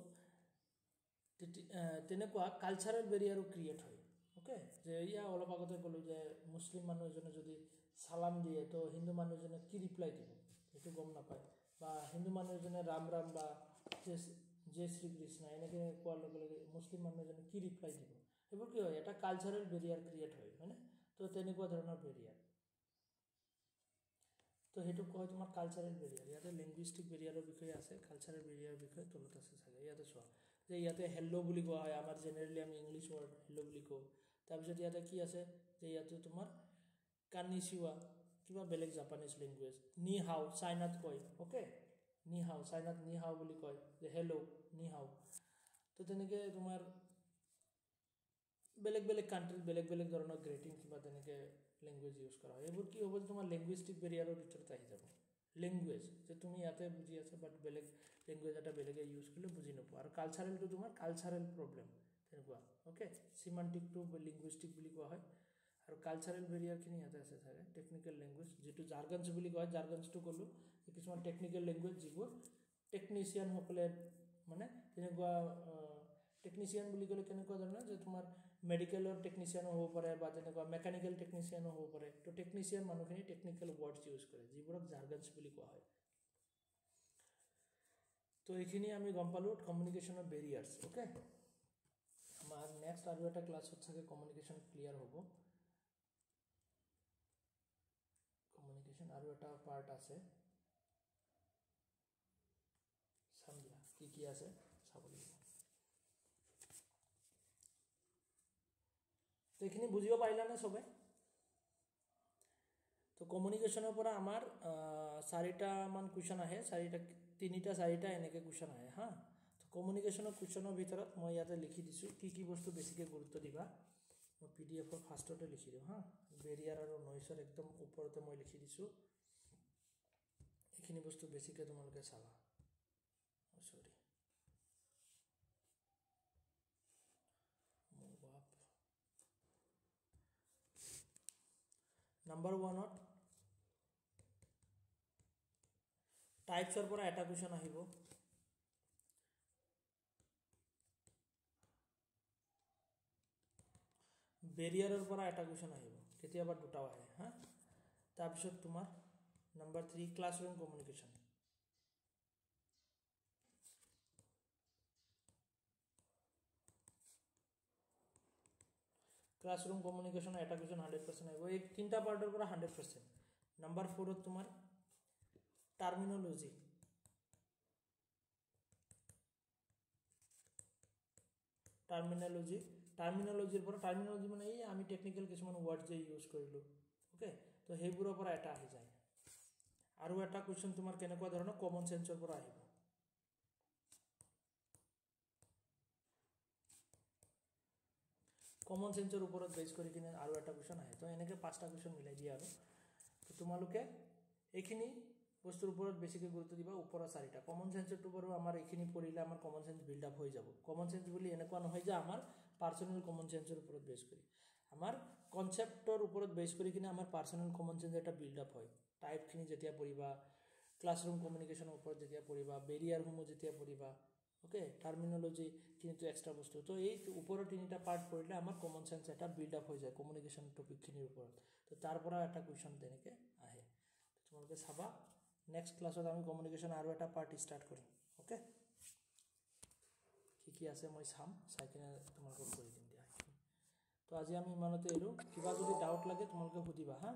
তেনেকুৱা কালচাৰেল বেৰিয়াৰো ক্ৰিয়েট হয় ওকে যে ইয়া অলপ আগতে ক'লোঁ যে মুছলিম মানুহ এজনে যদি সালাম দিয়ে তো হিন্দু মানুহ এজনে কি ৰিপ্লাই দিব সেইটো গম নাপায় বা হিন্দু মানুহ এজনে ৰাম ৰাম বা জয় শ্ৰীকৃষ্ণ এনেকৈ কোৱাৰ লগে লগে মুছলিম মানুহ এজনে কি ৰিপ্লাই দিব সেইবোৰ কি হয় এটা কালচাৰেল বেৰিয়াৰ ক্ৰিয়েট হয় হয়নে তো তেনেকুৱা ধৰণৰ বেৰিয়াৰ তো সেইটো কয় তোমাৰ কালচাৰেল বেৰিয়াৰ ইয়াতে লিংগুইষ্টিক বেৰিয়াৰৰ বিষয়ে আছে কালচাৰেল বেৰিয়াৰৰ বিষয়ে তলত আছে চাগে ইয়াতে চোৱা যে ইয়াতে হেল্ল' বুলি কোৱা হয় আমাৰ জেনেৰেলি আমি ইংলিছ ৱৰ্ড হেল্ল' বুলি কওঁ তাৰপিছত ইয়াতে কি আছে যে ইয়াতে তোমাৰ কানিচিৱা কিবা বেলেগ জাপানিজ লেংগুৱেজ নি হাও চাইনাত কয় অ'কে নি হাও চাইনাত নি হাও বুলি কয় যে হেল্ল' নি হাও তো তেনেকৈ তোমাৰ বেলেগ বেলেগ কাণ্ট্ৰিত বেলেগ বেলেগ ধৰণৰ গ্ৰেটিং কিবা তেনেকৈ লেংগুৱেজ ইউজ কৰা হয় এইবোৰ কি হ'ব তোমাৰ লেংগুইষ্টিক বেৰিয়াৰৰ ভিতৰত আহি যাব লেংগুৱেজ যে তুমি ইয়াতে বুজি আছা বাট বেলেগ লেংগুৱেজ এটা বেলেগে ইউজ কৰিলে বুজি নোপোৱা আৰু কালচাৰেলটো তোমাৰ কালচাৰেল প্ৰব্লেম তেনেকুৱা অ'কে চিমান্টিকটো লিংগুইষ্টিক বুলি কোৱা হয় আৰু কালচাৰেল বেৰিয়াৰখিনি ইয়াতে আছে চাগে টেকনিকেল লেংগুৱেজ যিটো জাৰ্গনছ বুলি কয় জাৰ্গনছটো ক'লোঁ কিছুমান টেকনিকেল লেংগুৱেজ যিবোৰ টেকনিচিয়ানসকলে মানে তেনেকুৱা টেকনিচিয়ান বুলি ক'লে কেনেকুৱা ধৰণৰ যে তোমাৰ মেডিকেলৰ টেকনিচিয়ানো হ'ব পাৰে বা তেনেকুৱা মেকানিকেল টেকনিচিয়ানো হ'ব পাৰে তো টেকনিচিয়ান মানুহখিনি টেকনিকেল ৱৰ্ডছ ইউজ কৰে যিবোৰক জাৰ্গনছ বুলি কোৱা হয় তো এইখিনি আমি গম পালোঁ কমিউনিকেশ্যনৰ বেৰিয়াৰ্ছ ওকে আমাৰ নেক্সট আৰু এটা ক্লাছত চাগে কমিউনিকেশ্যন ক্লিয়াৰ হ'ব কমিউনিকেশ্যন আৰু এটা পাৰ্ট আছে চাম দিয়া কি আছে চাব লাগিব তো এইখিনি বুজিব পাৰিলানে চবে তো কমিউনিকেশ্যনৰ পৰা আমাৰ চাৰিটামান কুৱেশ্যন আহে তিনিটা চাৰিটা এনেকৈ কুৱেশ্যন আহে হা তো কমিউনিকেশ্যনৰ কুৱেশ্যনৰ ভিতৰত মই ইয়াতে লিখি দিছোঁ কি বস্তু বেছিকৈ গুৰুত্ব দিবা মই PDF-ৰ ফাৰ্ষ্টতে লিখি দিওঁ হা বেৰিয়াৰ আৰু নইজৰ একদম ওপৰতে মই লিখি দিছোঁ এইখিনি বস্তু বেছিকৈ তোমালোকে চাবা সৰি নাম্বাৰ 1ত টাইপছৰ পৰা এটা কুৱেশ্যন আহিব বেৰিয়াৰৰ পৰা এটা কুৱেশ্যন আহিব কেতিয়াবা দুটাও আহে হা তাৰপিছত তোমাৰ নাম্বাৰ 3 ক্লাছৰুম কমিউনিকেশ্যন ক্লাছৰুম কমিউনিকেশ্যনৰ এটা কুৱেশ্যন 100% আহিব এই তিনিটা পাৰ্টৰ পৰা 100% নাম্বাৰ 4ত তোমাৰ টাৰ্মিনলজি টাৰ্মিনলজিৰ পৰা টাৰ্মিনলজি মানে এই আমি টেকনিকেল কিছুমান ৱৰ্ড যে ইউজ কৰিলোঁ ওকে তো সেইবোৰৰ পৰা এটা আহি যায় আৰু এটা কুৱেশ্যন তোমাৰ কেনেকুৱা ধৰণৰ কমন চেন্সৰ পৰা আহিব কমন চেন্সৰ ওপৰত বেছ কৰি কিনে আৰু এটা কুৱেশ্যন আহে তো এনেকৈ 5টা কুৱেশ্যন মিলাই দিয়া আৰু তো তোমালোকে এইখিনি বস্তুৰ ওপৰত বেছিকৈ গুৰুত্ব দিবা ওপৰৰ 4টা কমন চেন্সৰটো বাৰু আমাৰ এইখিনি পঢ়িলে আমাৰ কমন চেন্স বিল্ড আপ হৈ যাব কমন চেন্স বুলি এনেকুৱা নহয় যে আমাৰ পাৰ্চনেল কমন চেন্সৰ ওপৰত বেছ কৰি আমাৰ কনচেপ্টৰ ওপৰত বেছ কৰি কিনে আমাৰ পাৰ্চনেল কমন চেন্স এটা বিল্ড আপ হয় টাইপখিনি যেতিয়া পঢ়িবা ক্লাছৰুম কমিউনিকেশ্যনৰ ওপৰত যেতিয়া পঢ়িবা বেৰিয়াৰসমূহ যেতিয়া পঢ়িবা ওকে টাৰ্মিনলজি কিন্তু এক্সট্ৰা বস্তু তো এই ওপৰৰ তিনিটা পাৰ্ট পঢ়িলে আমাৰ কমন চেন্স এটা বিল্ড আপ হৈ যায় কমিউনিকেশ্যন টপিকখিনিৰ ওপৰত তো তাৰ পৰা এটা কুৱেশ্যন তেনেকৈ আহে তোমালোকে চাবা নেক্সট ক্লাছত আমি কমিউনিকেশ্যন আৰু এটা পাৰ্ট ষ্টাৰ্ট কৰিম ওকে কি আছে মই চাম চাই কিনে তোমালোকক কৰি দিম দিয়া তো আজি আমি ইমানতে এৰো কিবা যদি ডাউট লাগে তোমালোকে সুধিবা হা